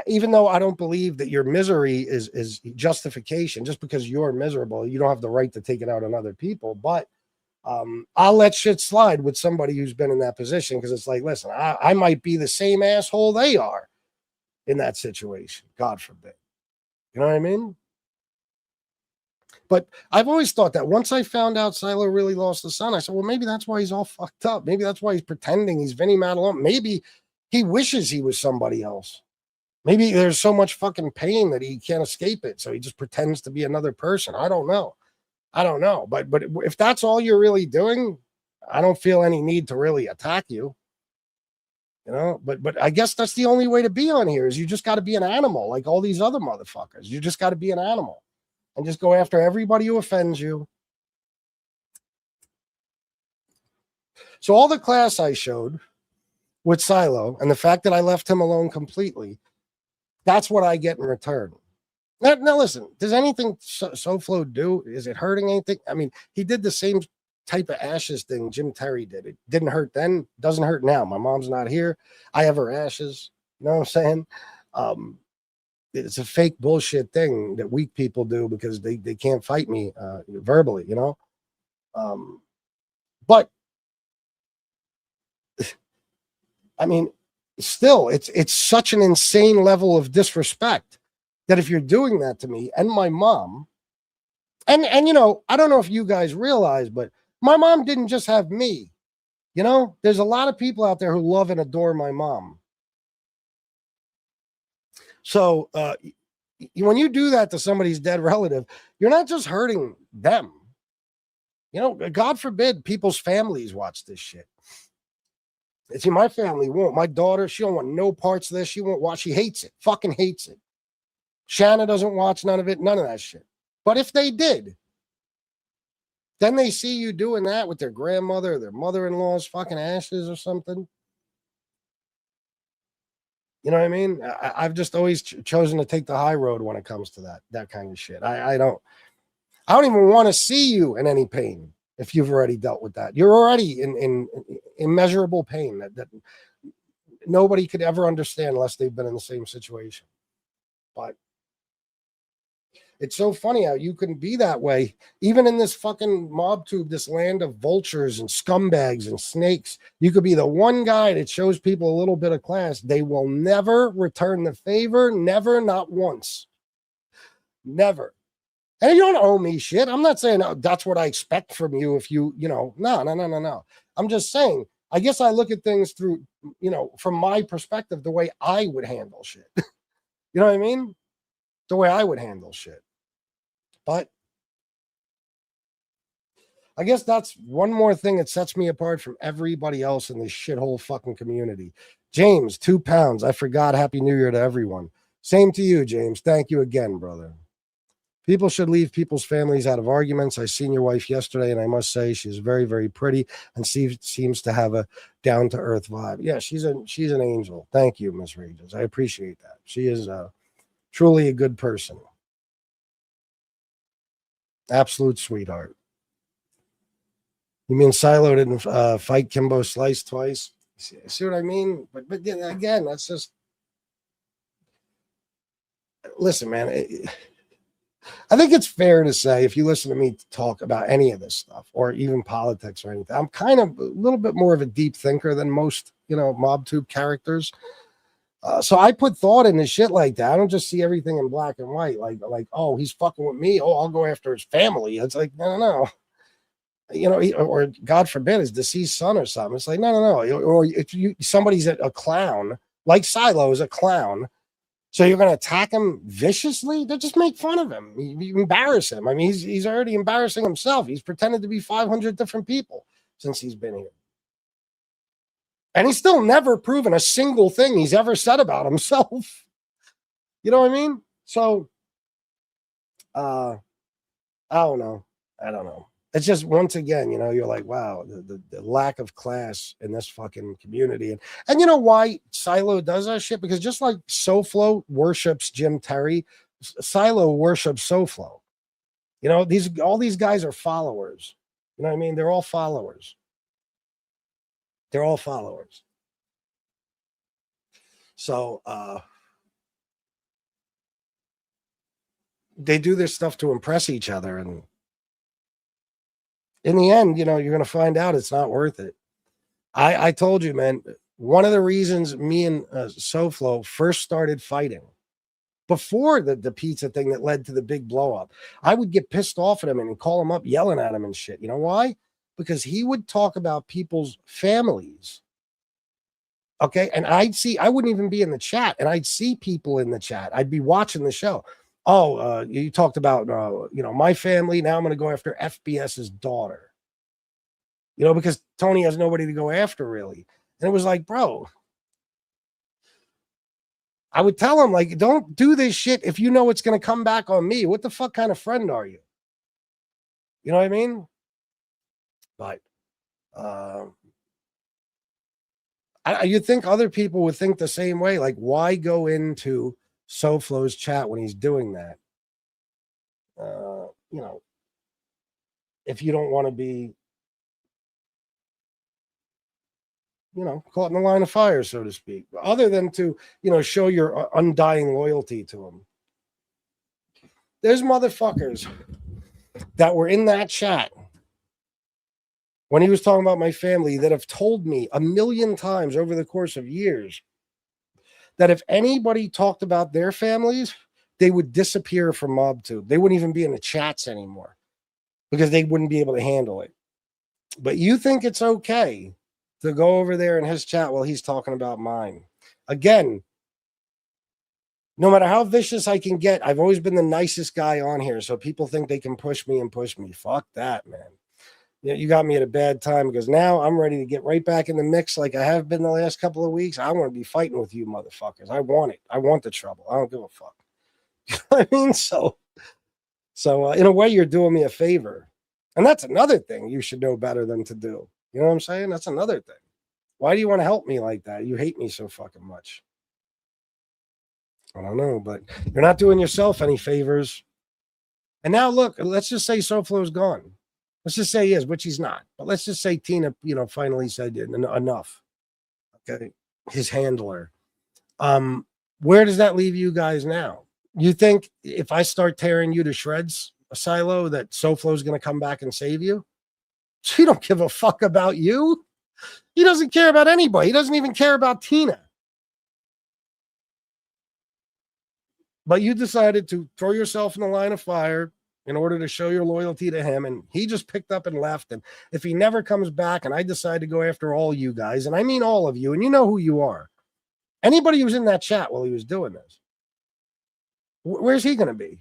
even though I don't believe that your misery is justification, just because you're miserable, you don't have the right to take it out on other people. But I'll let shit slide with somebody who's been in that position because it's like, listen, I might be the same asshole they are in that situation. God forbid. You know what I mean? But I've always thought that once I found out Silo really lost a son, I said, well, maybe that's why he's all fucked up. Maybe that's why he's pretending he's Vinny Matalone. Maybe he wishes he was somebody else. Maybe there's so much fucking pain that he can't escape it. So he just pretends to be another person. I don't know. But if that's all you're really doing, I don't feel any need to really attack you. You know, but I guess that's the only way to be on here is you just got to be an animal like all these other motherfuckers. You just got to be an animal and just go after everybody who offends you. So all the class I showed with Silo and the fact that I left him alone completely, that's what I get in return. Now listen, does anything SoFlo do? Is it hurting anything? I mean, he did the same type of ashes thing Jim Terry did. It didn't hurt then, doesn't hurt now. My mom's not here. I have her ashes. You know what I'm saying? It's a fake bullshit thing that weak people do because they can't fight me verbally, you know? But I mean, still, it's such an insane level of disrespect that if you're doing that to me and my mom, and you know, I don't know if you guys realize, but my mom didn't just have me. You know, there's a lot of people out there who love and adore my mom. So when you do that to somebody's dead relative, you're not just hurting them. You know, God forbid people's families watch this shit. See, my family won't. My daughter, she don't want no parts of this. She won't watch. She hates it. Fucking hates it. Shanna doesn't watch none of it. None of that shit. But if they did, then they see you doing that with their grandmother or their mother-in-law's fucking ashes or something. You know what I mean? I've just always chosen to take the high road when it comes to that kind of shit. I don't even want to see you in any pain if you've already dealt with that. You're already in immeasurable pain that nobody could ever understand unless they've been in the same situation. But It's so funny how you can be that way, even in this fucking mob tube, this land of vultures and scumbags and snakes. You could be the one guy that shows people a little bit of class. They will never return the favor. Never, not once. Never. And you don't owe me shit. I'm not saying that's what I expect from you if you, no. I'm just saying, I guess I look at things through, from my perspective, the way I would handle shit. You know what I mean? The way I would handle shit. But I guess that's one more thing that sets me apart from everybody else in this shithole fucking community. James, 2 pounds. I forgot. Happy New Year to everyone. Same to you, James. Thank you again, brother. People should leave people's families out of arguments. I seen your wife yesterday, and I must say she's very, very pretty and seems to have a down-to-earth vibe. Yeah, she's an angel. Thank you, Miss Regis. I appreciate that. She is truly a good person. Absolute sweetheart. You mean Silo didn't fight Kimbo Slice twice? See what I mean? But again, that's just... Listen, man... I think it's fair to say, if you listen to me talk about any of this stuff or even politics or anything, I'm kind of a little bit more of a deep thinker than most, MobTube characters. So I put thought into shit like that. I don't just see everything in black and white, like, oh, he's fucking with me. Oh, I'll go after his family. It's like, no. Or God forbid, his deceased son or something. It's like, no. Or if somebody's a clown, like Silo is a clown, so you're going to attack him viciously? Then just make fun of him. You embarrass him. I mean, he's already embarrassing himself. He's pretended to be 500 different people since he's been here. And he's still never proven a single thing he's ever said about himself. You know what I mean? So, I don't know. It's just, once again, you're like, wow, the lack of class in this fucking community. And you know why Silo does that shit? Because just like SoFlo worships Jim Terry, Silo worships SoFlo. All these guys are followers. You know what I mean? They're all followers. So, they do this stuff to impress each other, and in the end, you're going to find out it's not worth it. I told you, man, one of the reasons me and SoFlo first started fighting, before the pizza thing that led to the big blow up, I would get pissed off at him and call him up, yelling at him and shit. You know why? Because he would talk about people's families. Okay. And I wouldn't even be in the chat, and I'd see people in the chat. I'd be watching the show. Oh, you talked about, my family. Now I'm going to go after FBS's daughter, because Tony has nobody to go after, really. And it was like, bro, I would tell him, like, don't do this shit if you know it's going to come back on me. What the fuck kind of friend are you? You know what I mean? But you think other people would think the same way. Like, why go into SoFlo's chat when he's doing that? If you don't want to be, caught in the line of fire, so to speak, other than to, show your undying loyalty to him. There's motherfuckers that were in that chat when he was talking about my family that have told me 1,000,000 times over the course of years that if anybody talked about their families, they would disappear from MobTube. They wouldn't even be in the chats anymore because they wouldn't be able to handle it. But you think it's okay to go over there in his chat while he's talking about mine? Again, no matter how vicious I can get, I've always been the nicest guy on here. So people think they can push me. Fuck that, man. You got me at a bad time, because now I'm ready to get right back in the mix like I have been the last couple of weeks. I want to be fighting with you motherfuckers. I want it. I want the trouble. I don't give a fuck. You know what I mean? So in a way, you're doing me a favor. And that's another thing you should know better than to do. You know what I'm saying? That's another thing. Why do you want to help me like that? You hate me so fucking much. I don't know, but you're not doing yourself any favors. And now look, let's just say SoFlo's gone. Let's just say he is, which he's not. But let's just say Tina, finally said enough. Okay. His handler. Where does that leave you guys now? You think if I start tearing you to shreds, Silo, that SoFlo is going to come back and save you? She don't give a fuck about you. He doesn't care about anybody. He doesn't even care about Tina. But you decided to throw yourself in the line of fire in order to show your loyalty to him. And he just picked up and left. And if he never comes back and I decide to go after all you guys, and I mean all of you, and you know who you are, anybody who's in that chat while he was doing this, where's he going to be?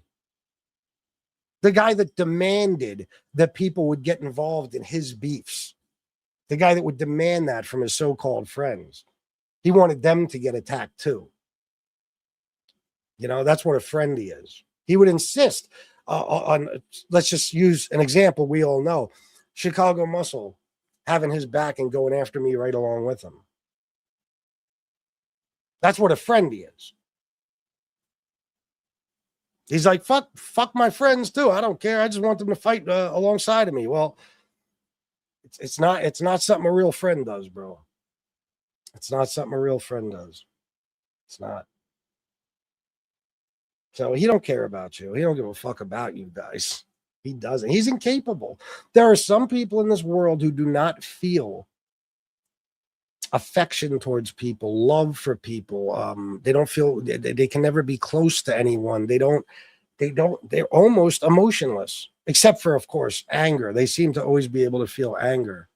The guy that demanded that people would get involved in his beefs. The guy that would demand that from his so-called friends. He wanted them to get attacked too. You know, that's what a friend he is. He would insist on, let's just use an example we all know, Chicago Muscle having his back and going after me right along with him. That's what a friend he is. He's like, fuck my friends too. I don't care. I just want them to fight alongside of me. Well, it's not something a real friend does, bro. It's not something a real friend does. It's not. So he don't care about you. He don't give a fuck about you guys. He doesn't. He's incapable. There are some people in this world who do not feel affection towards people, love for people. They don't feel, they can never be close to anyone. They're almost emotionless, except for, of course, anger. They seem to always be able to feel anger.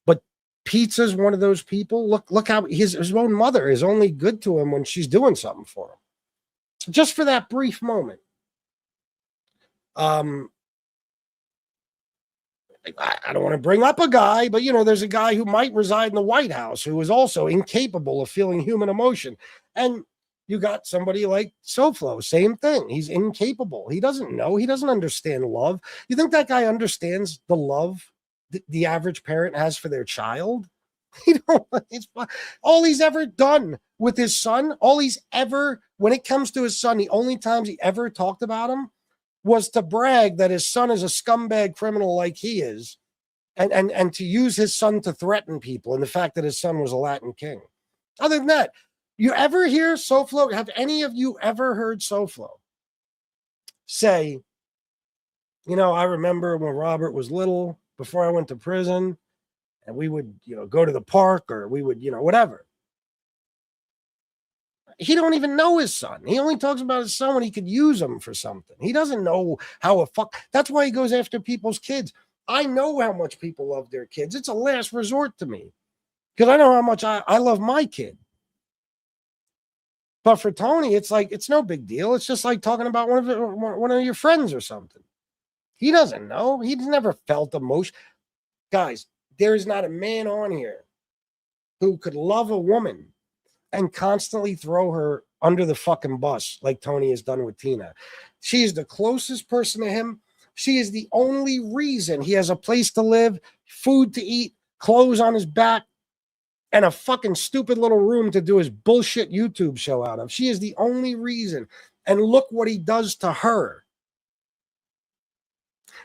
But Pizza's one of those people. Look how his own mother is only good to him when she's doing something for him. Just for that brief moment. I don't want to bring up a guy, but, you know, there's a guy who might reside in the White House who is also incapable of feeling human emotion. And you got somebody like SoFlo, same thing. He's incapable. He doesn't know. He doesn't understand love. You think that guy understands the love the average parent has for their child? All he's ever done with his son, when it comes to his son, the only times he ever talked about him was to brag that his son is a scumbag criminal like he is, and to use his son to threaten people, and the fact that his son was a Latin king. Other than that, you ever hear SoFlo? Have any of you ever heard SoFlo say, you know, I remember when Robert was little, before I went to prison, and we would, you know, go to the park, or we would, you know, whatever. He don't even know his son. He only talks about his son when he could use him for something. He doesn't know how that's why he goes after people's kids. I know how much people love their kids. It's a last resort to me because I know how much I love my kid. But for Tony, it's like, it's no big deal. It's just like talking about one of your friends or something. He doesn't know. He's never felt emotion. Guys, there is not a man on here who could love a woman and constantly throw her under the fucking bus like Tony has done with Tina. She is the closest person to him. She is the only reason he has a place to live, food to eat, clothes on his back, and a fucking stupid little room to do his bullshit YouTube show out of. She is the only reason. And look what he does to her.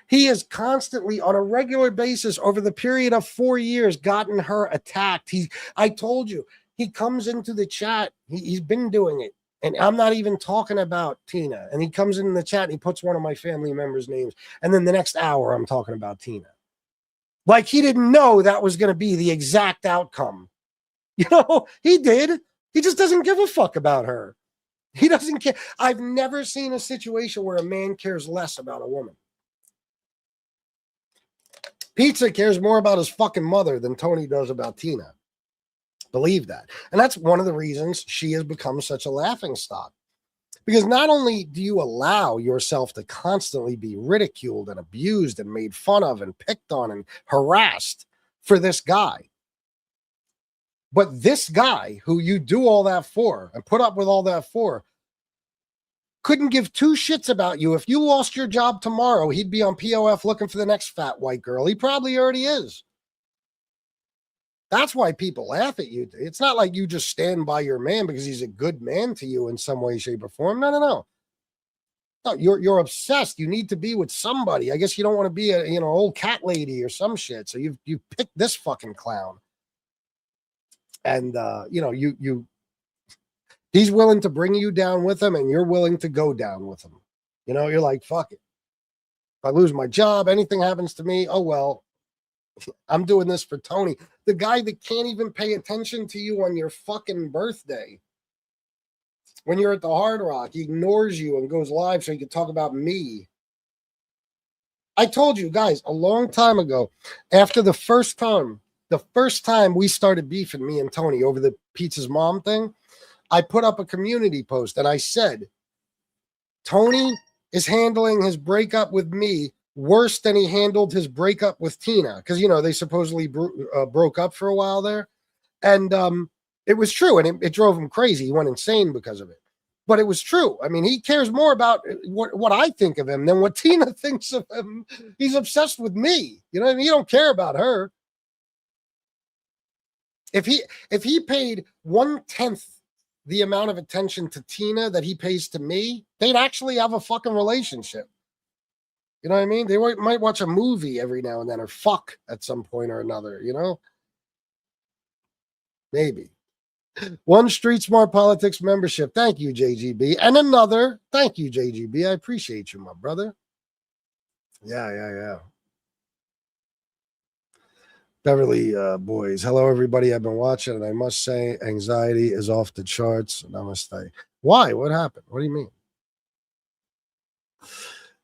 He has constantly, on a regular basis, over the period of 4 years, gotten her attacked. I told you, he comes into the chat. He's been doing it. And I'm not even talking about Tina. And he comes in the chat and he puts one of my family members' names. And then the next hour, I'm talking about Tina. Like he didn't know that was going to be the exact outcome. You know, he did. He just doesn't give a fuck about her. He doesn't care. I've never seen a situation where a man cares less about a woman. Pizza cares more about his fucking mother than Tony does about Tina. Believe that. And that's one of the reasons she has become such a laughingstock. Because not only do you allow yourself to constantly be ridiculed and abused and made fun of and picked on and harassed for this guy, but this guy who you do all that for and put up with all that for couldn't give two shits about you. If you lost your job tomorrow, he'd be on POF looking for the next fat white girl. He probably already is. That's why people laugh at you. It's not like you just stand by your man because he's a good man to you in some way, shape, or form. No. No, you're obsessed. You need to be with somebody. I guess you don't want to be a old cat lady or some shit. So you picked this fucking clown. And you He's willing to bring you down with him, and you're willing to go down with him. You know, you're like, fuck it. If I lose my job, anything happens to me, oh, well, I'm doing this for Tony. The guy that can't even pay attention to you on your fucking birthday. When you're at the Hard Rock, he ignores you and goes live so he can talk about me. I told you guys a long time ago, after the first time we started beefing, me and Tony, over the Pizza's mom thing, I put up a community post and I said, Tony is handling his breakup with me worse than he handled his breakup with Tina. Because, you know, they supposedly broke up for a while there. And it was true. And it drove him crazy. He went insane because of it. But it was true. I mean, he cares more about what I think of him than what Tina thinks of him. He's obsessed with me. You know what I mean? He don't care about her. If he paid 1/10 the amount of attention to Tina that he pays to me, they'd actually have a fucking relationship. You know what I mean? They might watch a movie every now and then, or fuck at some point or another, you know? Maybe. One Street Smart Politics membership. Thank you, JGB. And another. Thank you, JGB. I appreciate you, my brother. Yeah. Beverly Boys. Hello, everybody. I've been watching, and I must say, anxiety is off the charts. Namaste. Why? What happened? What do you mean?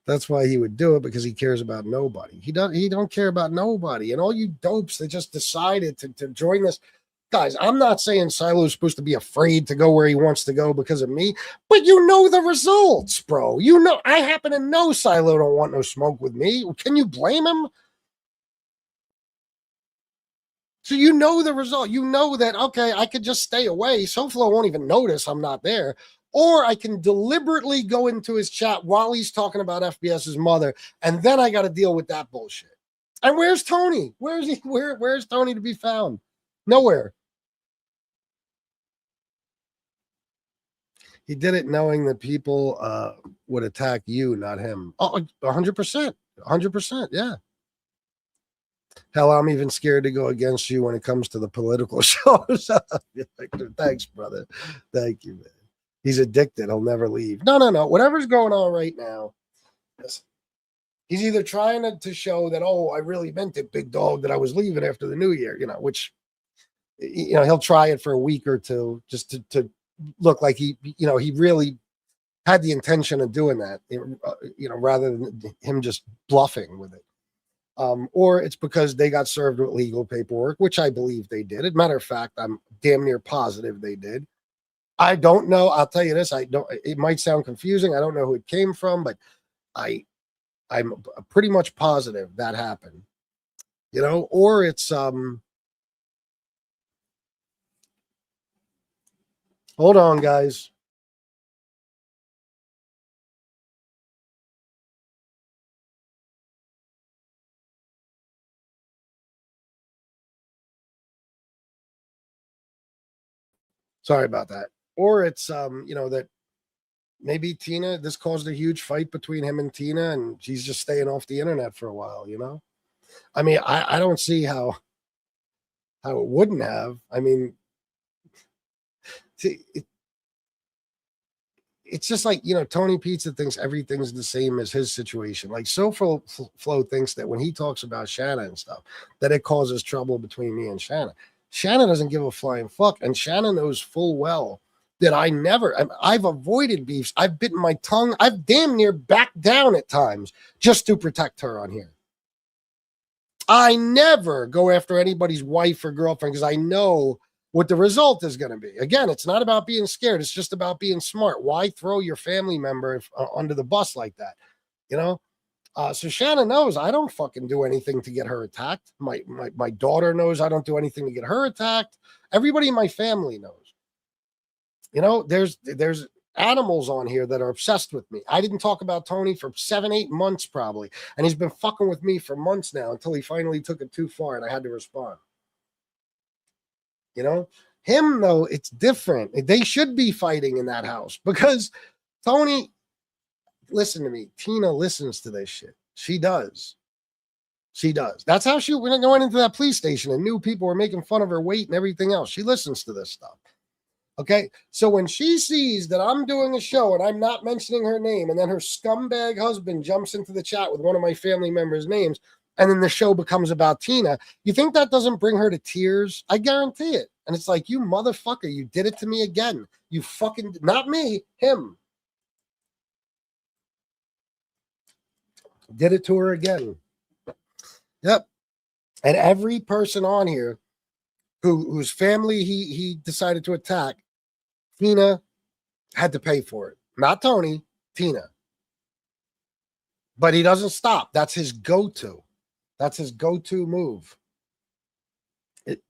That's why he would do it, because he cares about nobody. He don't care about nobody. And all you dopes that just decided to join this. Guys, I'm not saying Silo's supposed to be afraid to go where he wants to go because of me, but you know the results, bro. You know, I happen to know Silo don't want no smoke with me. Can you blame him? So you know the result. You know that, okay, I could just stay away. SoFlo won't even notice I'm not there. Or I can deliberately go into his chat while he's talking about FBS's mother, and then I got to deal with that bullshit. And where's Tony? Where's he? Where's Tony to be found? Nowhere. He did it knowing that people would attack you, not him. Oh, 100%. 100%. Yeah. Hell, I'm even scared to go against you when it comes to the political shows. Thanks, brother. Thank you, man. He's addicted. He'll never leave. No. Whatever's going on right now, he's either trying to show that, oh, I really meant it, big dog, that I was leaving after the new year, you know, which, you know, he'll try it for a week or two just to look like he really had the intention of doing that, you know, rather than him just bluffing with it. Or it's because they got served with legal paperwork, which I believe they did. As a matter of fact, I'm damn near positive they did. I don't know. I'll tell you this. It might sound confusing. I don't know who it came from, but I'm pretty much positive that happened, you know, or it's, hold on, guys. Sorry about that. Or it's, you know, that maybe Tina, this caused a huge fight between him and Tina, and she's just staying off the internet for a while, you know? I mean, I don't see how it wouldn't have. I mean, it's just like, you know, Tony Pizza thinks everything's the same as his situation. Like, SoFlo thinks that when he talks about Shanna and stuff, that it causes trouble between me and Shanna. Shanna doesn't give a flying fuck, and Shanna knows full well that I've avoided beefs. I've bitten my tongue. I've damn near backed down at times just to protect her on here. I never go after anybody's wife or girlfriend because I know what the result is going to be. Again, it's not about being scared. It's just about being smart. Why throw your family member under the bus like that? You know? So Shanna knows I don't fucking do anything to get her attacked. My daughter knows I don't do anything to get her attacked. Everybody in my family knows. You know, there's animals on here that are obsessed with me. I didn't talk about Tony for 7-8 months probably, and he's been fucking with me for months now until he finally took it too far and I had to respond. You know, him though, it's different. They should be fighting in that house because Tony, listen to me. Tina listens to this shit. She does. She does. That's how she went into that police station and knew people were making fun of her weight and everything else. She listens to this stuff. Okay, so when she sees that I'm doing a show and I'm not mentioning her name, and then her scumbag husband jumps into the chat with one of my family members' names, and then the show becomes about Tina, you think that doesn't bring her to tears? I guarantee it. And it's like, you motherfucker, you did it to me again. You fucking, not me, him. Did it to her again. Yep. And every person on here whose family he decided to attack, Tina had to pay for it. Not Tony, Tina. But he doesn't stop. That's his go-to. That's his go-to move.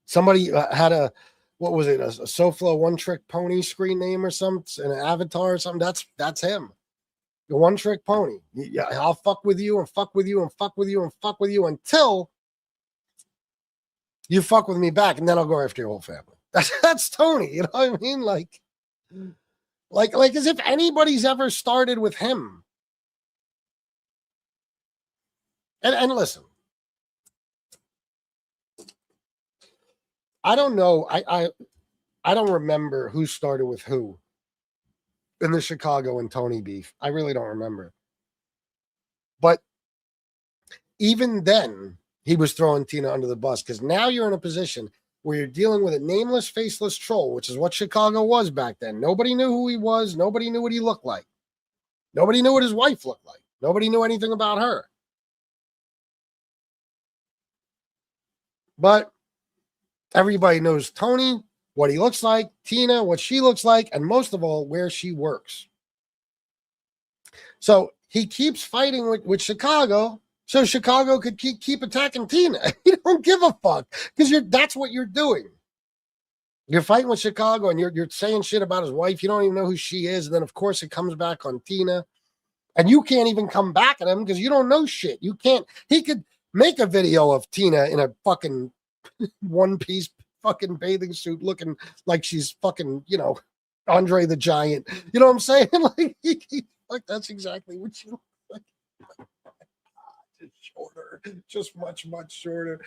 Somebody had a, what was it, a SoFlo one-trick pony screen name or something, an avatar or something. That's him. The one-trick pony. I'll fuck with you and fuck with you and fuck with you and fuck with you until you fuck with me back, and then I'll go after your whole family. That's Tony. You know what I mean? Like as if anybody's ever started with him. And listen, I don't know. I don't remember who started with who in the Chicago and Tony beef. I really don't remember. But even then, he was throwing Tina under the bus, because now you're in a position where you're dealing with a nameless, faceless troll, which is what Chicago was back then. Nobody knew who he was. Nobody knew what he looked like. Nobody knew what his wife looked like. Nobody knew anything about her. But everybody knows Tony, what he looks like, Tina, what she looks like, and most of all, where she works. So he keeps fighting with Chicago, so Chicago could keep attacking Tina. You don't give a fuck, because that's what you're doing. You're fighting with Chicago, and you're saying shit about his wife. You don't even know who she is. And then, of course, it comes back on Tina. And you can't even come back at him because you don't know shit. You can't. He could make a video of Tina in a fucking one-piece fucking bathing suit looking like she's fucking, Andre the Giant. You know what I'm saying? Like that's exactly what you look like. Just shorter. Just much, much shorter.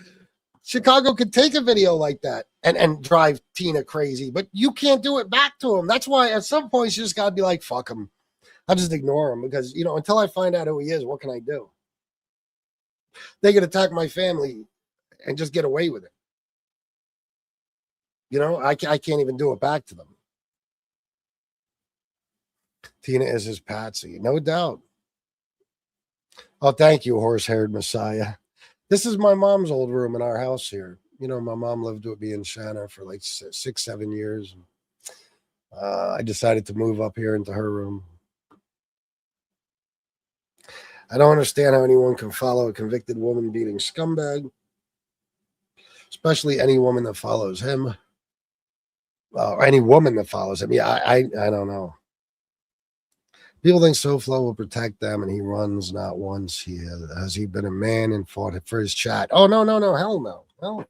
Chicago could take a video like that and drive Tina crazy, but you can't do it back to him. That's why at some point you just got to be like, fuck him. I'll just ignore him, because, until I find out who he is, what can I do? They could attack my family and just get away with it. I can't even do it back to them. Tina is his patsy. No doubt. Oh, thank you, horse-haired Messiah. This is my mom's old room in our house here. My mom lived with me in Shanna for like 6-7 years. I decided to move up here into her room. I don't understand how anyone can follow a convicted woman beating scumbag, especially any woman that follows him. Or any woman that follows him. Yeah, I don't know. People think SoFlo will protect them, and he runs not once. Has he been a man and fought for his chat? Oh, no, hell no. Hell no.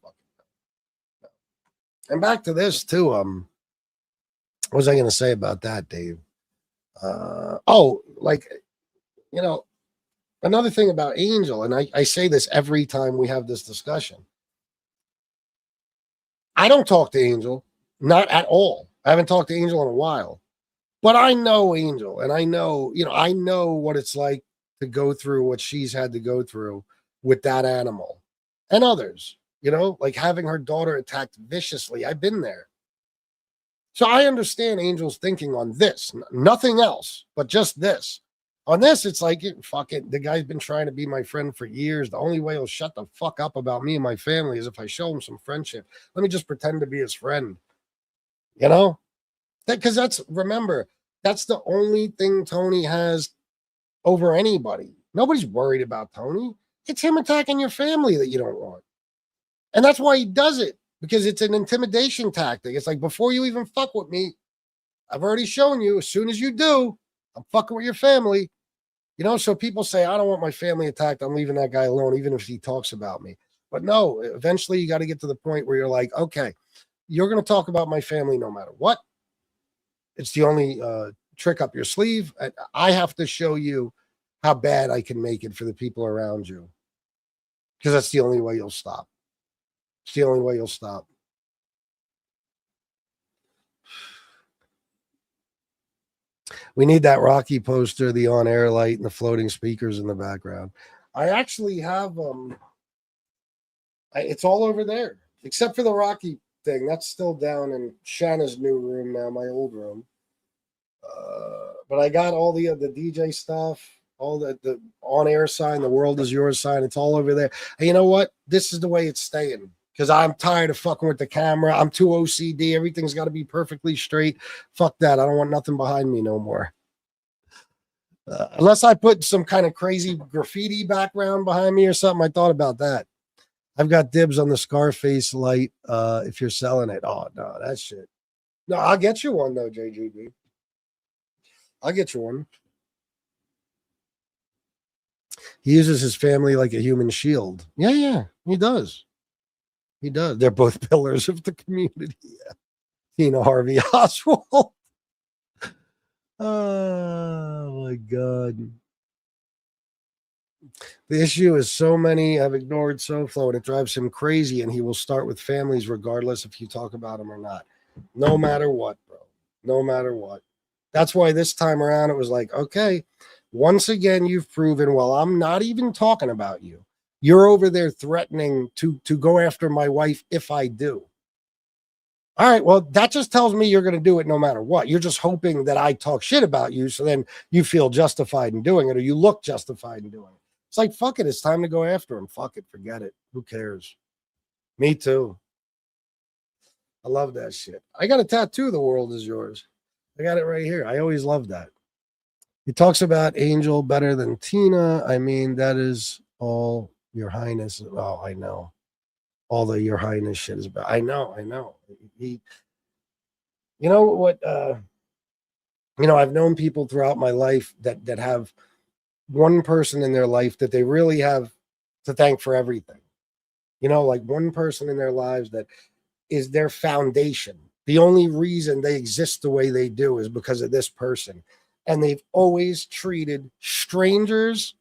And back to this, too. What was I going to say about that, Dave? Another thing about Angel, and I say this every time we have this discussion. I don't talk to Angel, not at all. I haven't talked to Angel in a while, but I know Angel, and I know what it's like to go through what she's had to go through with that animal and others, like having her daughter attacked viciously. I've been there. So I understand Angel's thinking on this, nothing else, but just this. On this, it's like, fuck it. The guy's been trying to be my friend for years. The only way he'll shut the fuck up about me and my family is if I show him some friendship. Let me just pretend to be his friend. Because remember, that's the only thing Tony has over anybody. Nobody's worried about Tony. It's him attacking your family that you don't want. And that's why he does it, because it's an intimidation tactic. It's like, before you even fuck with me, I've already shown you, as soon as you do, I'm fucking with your family. So people say, I don't want my family attacked. I'm leaving that guy alone, even if he talks about me. But no, eventually you got to get to the point where you're like, okay, you're going to talk about my family no matter what. It's the only trick up your sleeve. I have to show you how bad I can make it for the people around you, because that's the only way you'll stop. It's the only way you'll stop. We need that Rocky poster, the on-air light, and the floating speakers in the background. I actually have it's all over there, except for the Rocky thing. That's still down in Shanna's new room now, my old room. But I got all the DJ stuff, all the on-air sign, the world is yours sign. It's all over there. And you know what? This is the way it's staying because I'm tired of fucking with the camera. I'm too OCD. Everything's got to be perfectly straight. Fuck that. I don't want nothing behind me no more. Unless I put some kind of crazy graffiti background behind me or something. I thought about that. I've got dibs on the Scarface light if you're selling it. Oh, no, that shit. No, I'll get you one, though, JGB. I'll get you one. He uses his family like a human shield. Yeah, he does. He does. They're both pillars of the community. Yeah. Tina Harvey Oswald. Oh, my God. The issue is so many have ignored SoFlo, and it drives him crazy, and he will start with families regardless if you talk about them or not. No matter what, bro. No matter what. That's why this time around it was like, okay, once again, you've proven, well, I'm not even talking about you. You're over there threatening to go after my wife if I do. All right, well, that just tells me you're going to do it no matter what. You're just hoping that I talk shit about you, so then you feel justified in doing it, or you look justified in doing it. It's like, fuck it, it's time to go after him. Fuck it, forget it. Who cares? Me too. I love that shit. I got a tattoo, the world is yours. I got it right here. I always loved that. He talks about Angel better than Tina. I mean, that is all Your Highness. Oh, I know. All the Your Highness shit is about. I know. He, you know what? I've known people throughout my life that have one person in their life that they really have to thank for everything. Like one person in their lives that is their foundation. The only reason they exist the way they do is because of this person. And they've always treated strangers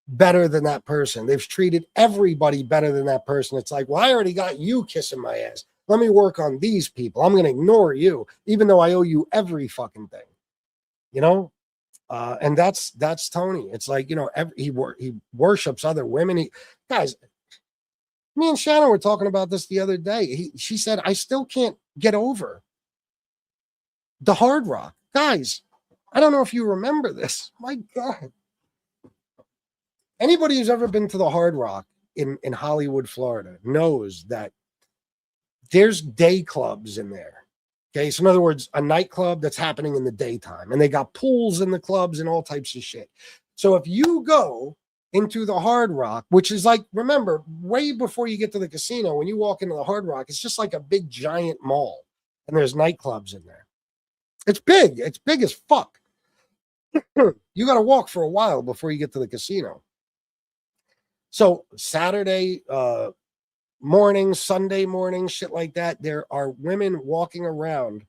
better than that person. They've treated everybody better than that person. It's like, well, I already got you kissing my ass. Let me work on these people. I'm going to ignore you, even though I owe you every fucking thing. And that's Tony. It's like, he worships other women. Guys, me and Shannon were talking about this the other day. She said, I still can't get over the Hard Rock. Guys, I don't know if you remember this. My God. Anybody who's ever been to the Hard Rock in Hollywood, Florida, knows that there's day clubs in there. Okay, so in other words, a nightclub that's happening in the daytime, and they got pools in the clubs and all types of shit. So if you go into the Hard Rock, which is like, remember, way before you get to the casino, when you walk into the Hard Rock, it's just like a big giant mall, and there's nightclubs in there. It's big as fuck. You got to walk for a while before you get to the casino. So Saturday morning, Sunday morning, shit like that, there are women walking around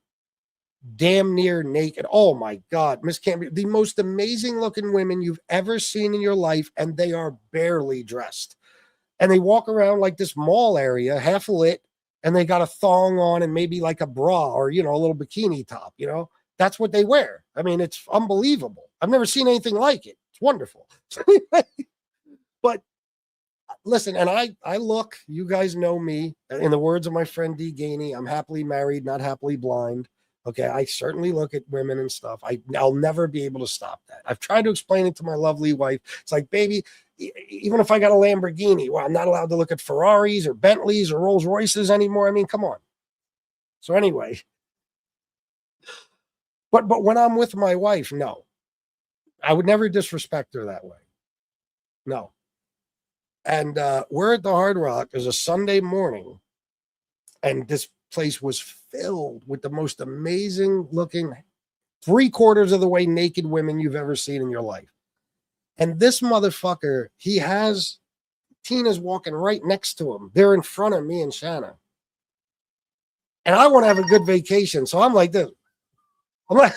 damn near naked. Oh my God, Miss Campbell, the most amazing looking women you've ever seen in your life, and they are barely dressed. And they walk around like this mall area, half lit, and they got a thong on and maybe like a bra or, a little bikini top, That's what they wear. I mean, it's unbelievable. I've never seen anything like it. It's wonderful. But listen, and I look, you guys know me, in the words of my friend D. Gainey, I'm happily married, not happily blind. Okay, I certainly look at women and stuff. I'll never be able to stop that. I've tried to explain it to my lovely wife. It's like, baby, even if I got a Lamborghini, well, I'm not allowed to look at Ferraris or Bentleys or Rolls Royces anymore. I mean, come on. So anyway, but when I'm with my wife, no, I would never disrespect her that way. No. And we're at the Hard Rock. There's a Sunday morning, and this place was filled with the most amazing looking 3/4 of the way naked women you've ever seen in your life. And this motherfucker, he has Tina's walking right next to him. They're in front of me and Shanna. And I want to have a good vacation. So I'm like this.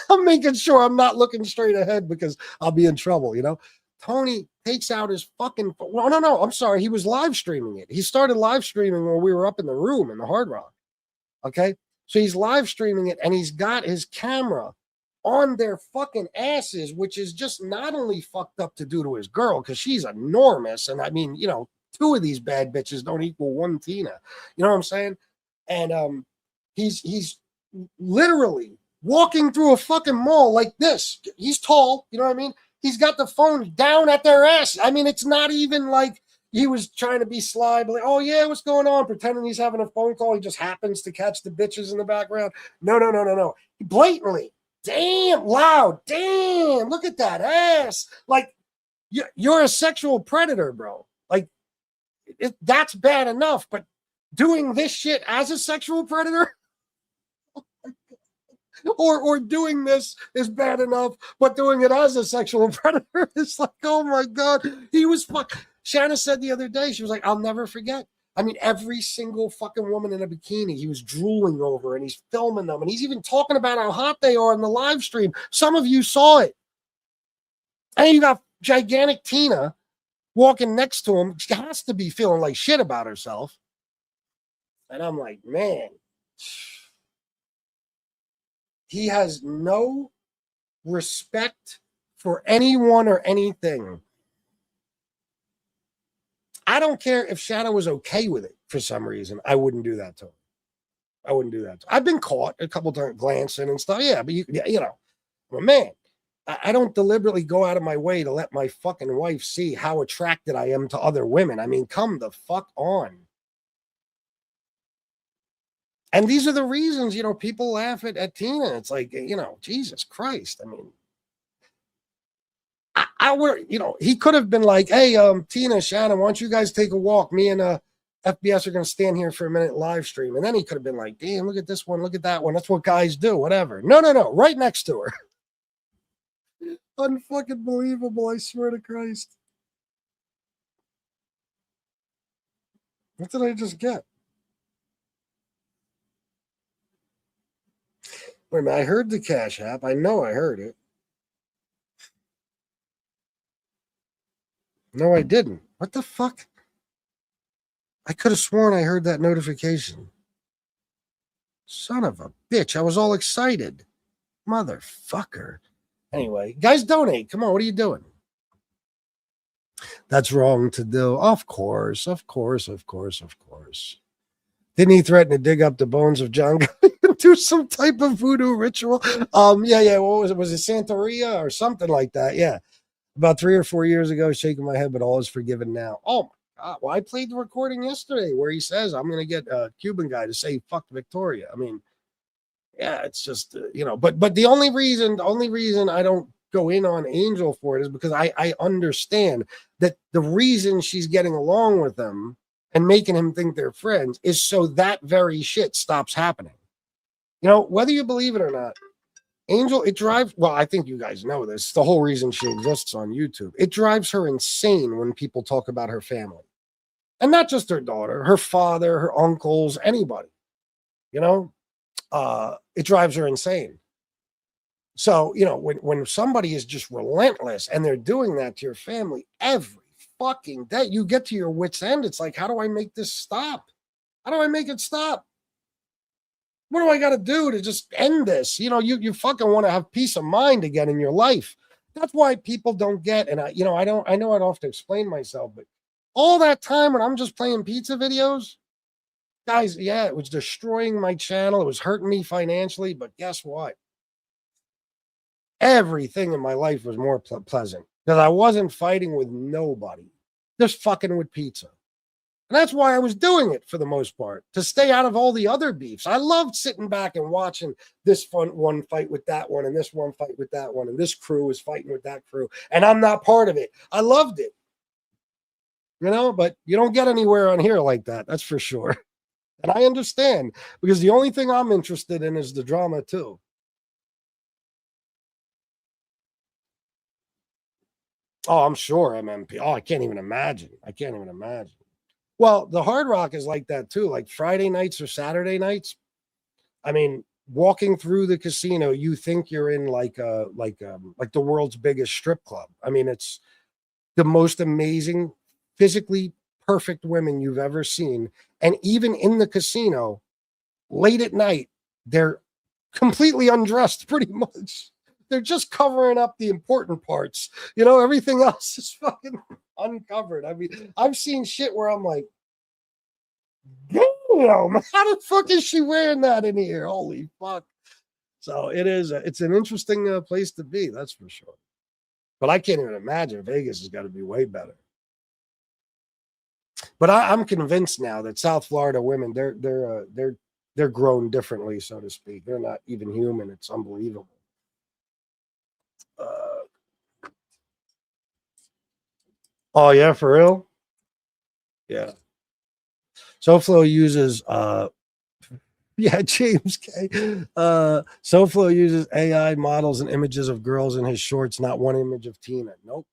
I'm making sure I'm not looking straight ahead because I'll be in trouble, Tony takes out his fucking phone. No, I'm sorry. He was live streaming it. He started live streaming when we were up in the room in the Hard Rock. Okay. So he's live streaming it, and he's got his camera on their fucking asses, which is just not only fucked up to do to his girl, because she's enormous. And I mean, you know, two of these bad bitches don't equal one Tina. You know what I'm saying? And he's literally walking through a fucking mall like this. He's tall, you know what I mean? He's got the phone down at their ass. I mean, it's not even like he was trying to be sly, but like, oh yeah, what's going on? Pretending he's having a phone call. He just happens to catch the bitches in the background. No. Blatantly, damn, loud, damn, look at that ass. Like, you're a sexual predator, bro. Like, that's bad enough, but doing this shit as a sexual predator, or doing this is bad enough, but doing it as a sexual predator is like, oh my God. He was Shanna said the other day, she was like, I'll never forget. I mean, every single fucking woman in a bikini, he was drooling over, and he's filming them, and he's even talking about how hot they are in the live stream. Some of you saw it. And you got gigantic Tina walking next to him. She has to be feeling like shit about herself. And I'm like, man, he has no respect for anyone or anything. I don't care if Shanna was okay with it for some reason. I wouldn't do that to him. I've been caught a couple times glancing and stuff. Yeah, but you know, I'm a man. I don't deliberately go out of my way to let my fucking wife see how attracted I am to other women. I mean, come the fuck on. And these are the reasons, you know, people laugh at Tina. It's like, you know, Jesus Christ. I mean, I would, you know, he could have been like, hey, Tina, Shannon, why don't you guys take a walk? Me and FBS are going to stand here for a minute live stream. And then he could have been like, damn, look at this one. Look at that one. That's what guys do. Whatever. No. Right next to her. Unfucking believable. I swear to Christ. What did I just get? Wait a minute. I heard the Cash App. I know I heard it. No, I didn't. What the fuck? I could have sworn I heard that notification. Son of a bitch. I was all excited. Motherfucker. Anyway, guys, donate. Come on, what are you doing? That's wrong to do. Of course. Didn't he threaten to dig up the bones of John and do some type of voodoo ritual? Yeah. What was it? Was it Santeria or something like that? Yeah. About 3 or 4 years ago, shaking my head, but all is forgiven now. Oh my God. Well, I played the recording yesterday where he says, I'm going to get a Cuban guy to say, fuck Victoria. I mean, yeah, it's just, you know, but the only reason I don't go in on Angel for it is because I understand that the reason she's getting along with him and making him think they're friends is so that very shit stops happening. You know, whether you believe it or not, Angel, it drives, well, I think you guys know this, the whole reason she exists on YouTube. It drives her insane when people talk about her family. And not just her daughter, her father, her uncles, anybody. You know, it drives her insane. So, you know, when somebody is just relentless and they're doing that to your family every fucking day, you get to your wit's end. It's like, how do I make this stop? How do I make it stop? What do I got to do to just end this? You know, you fucking want to have peace of mind again in your life. That's why people don't get, and I know I don't have to explain myself, but all that time when I'm just playing pizza videos, guys, yeah, it was destroying my channel. It was hurting me financially, but guess what? Everything in my life was more pleasant because I wasn't fighting with nobody, just fucking with pizza. And that's why I was doing it for the most part, to stay out of all the other beefs. I loved sitting back and watching this one fight with that one, and this one fight with that one, and this crew is fighting with that crew, and I'm not part of it. I loved it. You know, but you don't get anywhere on here like that. That's for sure. And I understand, because the only thing I'm interested in is the drama too. Oh, I'm sure MMP. Oh, I can't even imagine. Well, the Hard Rock is like that too. Like Friday nights or Saturday nights. I mean, walking through the casino, you think you're in like the world's biggest strip club. I mean, it's the most amazing, physically perfect women you've ever seen. And even in the casino, late at night, they're completely undressed pretty much. They're just covering up the important parts. You know, everything else is fucking uncovered. I mean, I've seen shit where I'm like, damn, how the fuck is she wearing that in here? Holy fuck. So it's an interesting place to be, that's for sure. But I can't even imagine. Vegas has got to be way better. But I'm convinced now that South Florida women, they're grown differently, so to speak. They're not even human. It's unbelievable. Oh yeah, for real? Yeah. SoFlo uses yeah, James K. SoFlo uses AI models and images of girls in his shorts, not one image of Tina. Nope.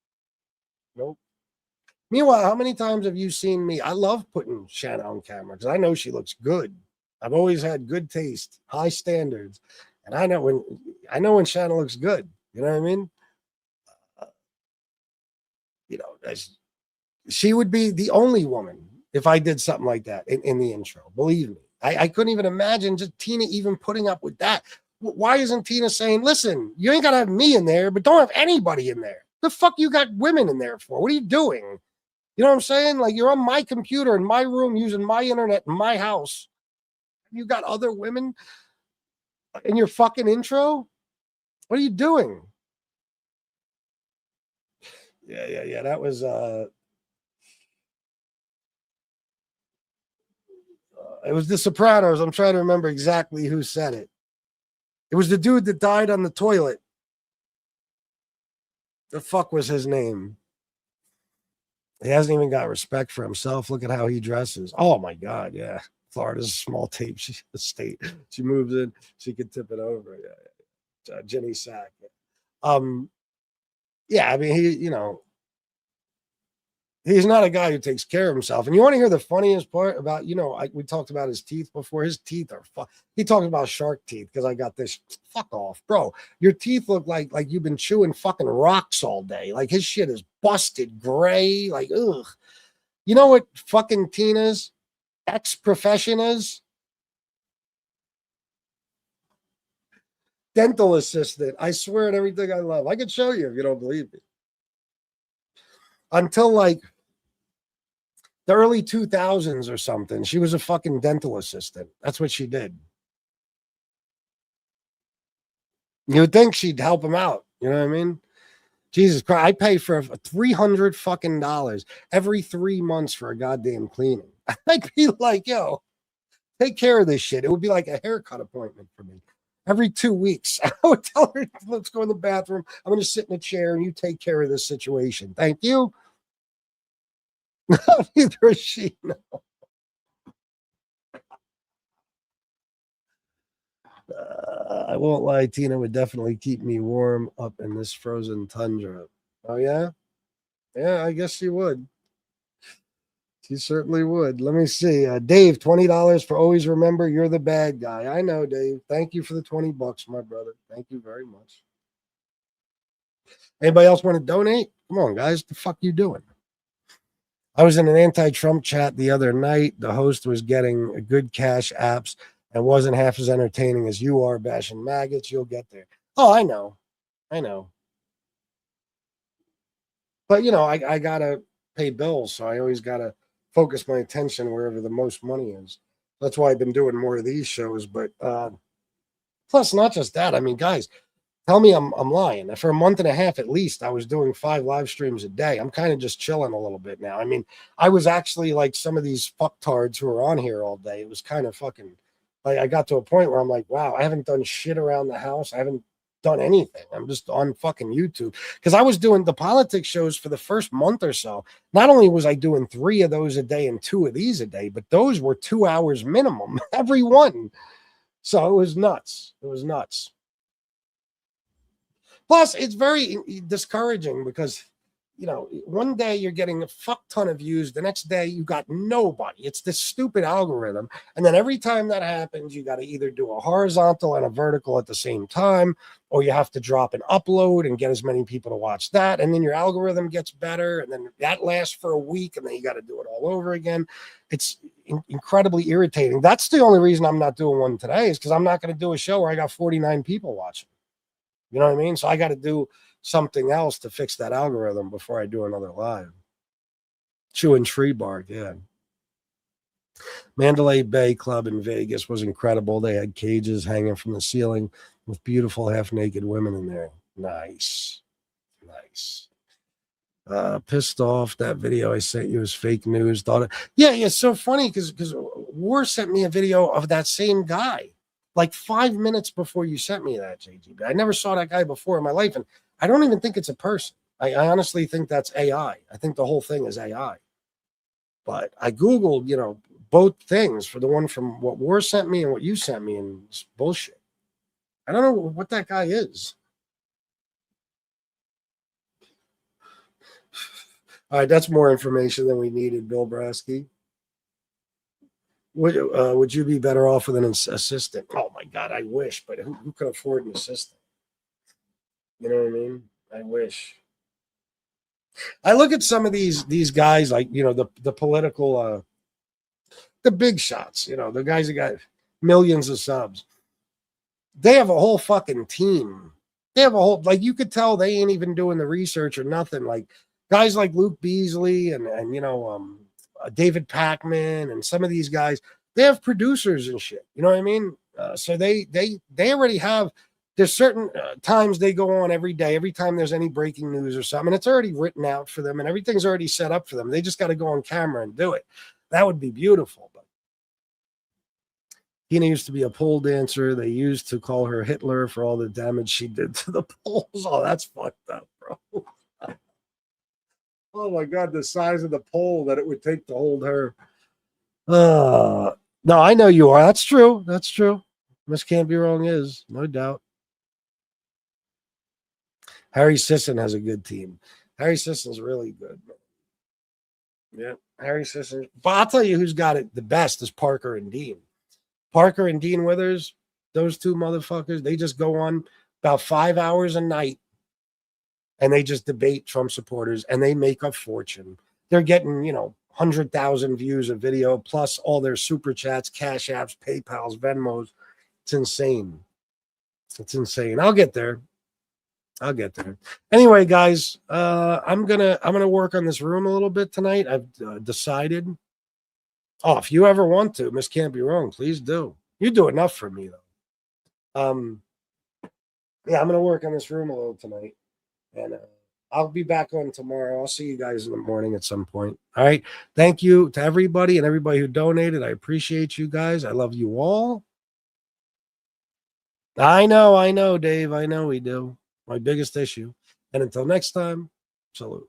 Meanwhile, how many times have you seen me? I love putting Shanna on camera because I know she looks good. I've always had good taste, high standards, and I know when Shanna looks good. You know what I mean? You know, she would be the only woman if I did something like that in the intro. Believe me, I couldn't even imagine just Tina even putting up with that. Why isn't Tina saying, "Listen, you ain't gotta have me in there, but don't have anybody in there"? The fuck you got women in there for? What are you doing? You know what I'm saying? Like, you're on my computer in my room using my internet in my house. You got other women in your fucking intro? What are you doing? Yeah. That was it was The Sopranos. I'm trying to remember exactly who said it. It was the dude that died on the toilet. The fuck was his name? He hasn't even got respect for himself. Look at how he dresses. Oh my God, yeah. Florida's a small tape state. She moves in, she can tip it over. Yeah. Jenny Sack. Yeah, I mean, he's not a guy who takes care of himself. And you want to hear the funniest part about, we talked about his teeth before. His teeth are he talks about shark teeth because I got this. Fuck off, bro. Your teeth look like you've been chewing fucking rocks all day. Like, his shit is busted gray. Like, ugh. You know what fucking Tina's ex-profession is? Dental assistant. I swear at everything I love. I could show you if you don't believe me. Until like the early 2000s or something, she was a fucking dental assistant. That's what she did. You would think she'd help him out. You know what I mean? Jesus Christ, I pay for $300 fucking dollars every 3 months for a goddamn cleaning. I'd be like, yo, take care of this shit. It would be like a haircut appointment for me. Every 2 weeks, I would tell her, let's go in the bathroom. I'm going to sit in a chair and you take care of this situation. Thank you. Neither is she. No. I won't lie. Tina would definitely keep me warm up in this frozen tundra. Oh, yeah? Yeah, I guess she would. She certainly would. Let me see. Dave, $20 for always remember you're the bad guy. I know, Dave. Thank you for the $20, my brother. Thank you very much. Anybody else want to donate? Come on, guys. What the fuck you doing? I was in an anti-Trump chat the other night. The host was getting good cash apps and wasn't half as entertaining as you are bashing maggots. You'll get there. Oh, I know. But, I got to pay bills, so I always got to focus my attention wherever the most money is. That's why I've been doing more of these shows. But plus, not just that. I mean, guys, tell me I'm lying. For a month and a half at least, I was doing 5 live streams a day. I'm kind of just chilling a little bit now. I mean, I was actually like some of these fucktards who are on here all day. It was kind of fucking, like, I got to a point where I'm like, wow, I haven't done shit around the house. I haven't done anything. I'm just on fucking YouTube because I was doing the politics shows for the first month or so. Not only was I doing 3 of those a day and 2 of these a day, but those were 2 hours minimum, every one. So it was nuts. Plus, it's very discouraging because, one day you're getting a fuck ton of views. The next day you got nobody. It's this stupid algorithm. And then every time that happens, you got to either do a horizontal and a vertical at the same time, or you have to drop an upload and get as many people to watch that. And then your algorithm gets better. And then that lasts for a week. And then you got to do it all over again. It's incredibly irritating. That's the only reason I'm not doing one today is because I'm not going to do a show where I got 49 people watching. You know what I mean? So I got to do something else to fix that algorithm before I do another live. Chewing tree bark, yeah. Mandalay Bay Club in Vegas was incredible. They had cages hanging from the ceiling with beautiful half-naked women in there. Nice. Nice. Pissed off that video I sent you is fake news. Thought it, yeah, it's so funny because War sent me a video of that same guy like 5 minutes before you sent me that, JGB. I never saw that guy before in my life, and I don't even think it's a person. I honestly think that's AI. I think the whole thing is AI. But I Googled, both things for the one from what War sent me and what you sent me, and it's bullshit. I don't know what that guy is. All right, that's more information than we needed, Bill Brasky. Would you be better off with an assistant? Oh my God, I wish, but who can afford an assistant? You know what I mean? I wish. I look at some of these guys, like the political, the big shots. The guys that got millions of subs. They have a whole fucking team. They have a whole, like, you could tell they ain't even doing the research or nothing. Like guys like Luke Beasley and David Pacman and some of these guys, they have producers and shit. You know what I mean? So they already have. There's certain times they go on every day. Every time there's any breaking news or something, it's already written out for them and everything's already set up for them. They just got to go on camera and do it. That would be beautiful. But Tina used to be a pole dancer. They used to call her Hitler for all the damage she did to the poles. Oh, that's fucked up, bro. Oh my God, the size of the pole that it would take to hold her. No, I know you are. That's true. That's true. Miss Can't Be Wrong is, no doubt. Harry Sisson has a good team. Harry Sisson's really good. Yeah, Harry Sisson. But I'll tell you who's got it the best is Parker and Dean. Parker and Dean Withers, those two motherfuckers, they just go on about 5 hours a night and they just debate Trump supporters and they make a fortune. They're getting, 100,000 views of video plus all their super chats, cash apps, PayPals, Venmos. It's insane. It's insane. I'll get there. Anyway, guys, I'm gonna work on this room a little bit tonight. I've decided. Oh, if you ever want to, Miss Can't Be Wrong, please do. You do enough for me though. Yeah, I'm gonna work on this room a little tonight, and I'll be back on tomorrow. I'll see you guys in the morning at some point. All right. Thank you to everybody and everybody who donated. I appreciate you guys. I love you all. I know, Dave. I know we do. My biggest issue. And until next time, salute.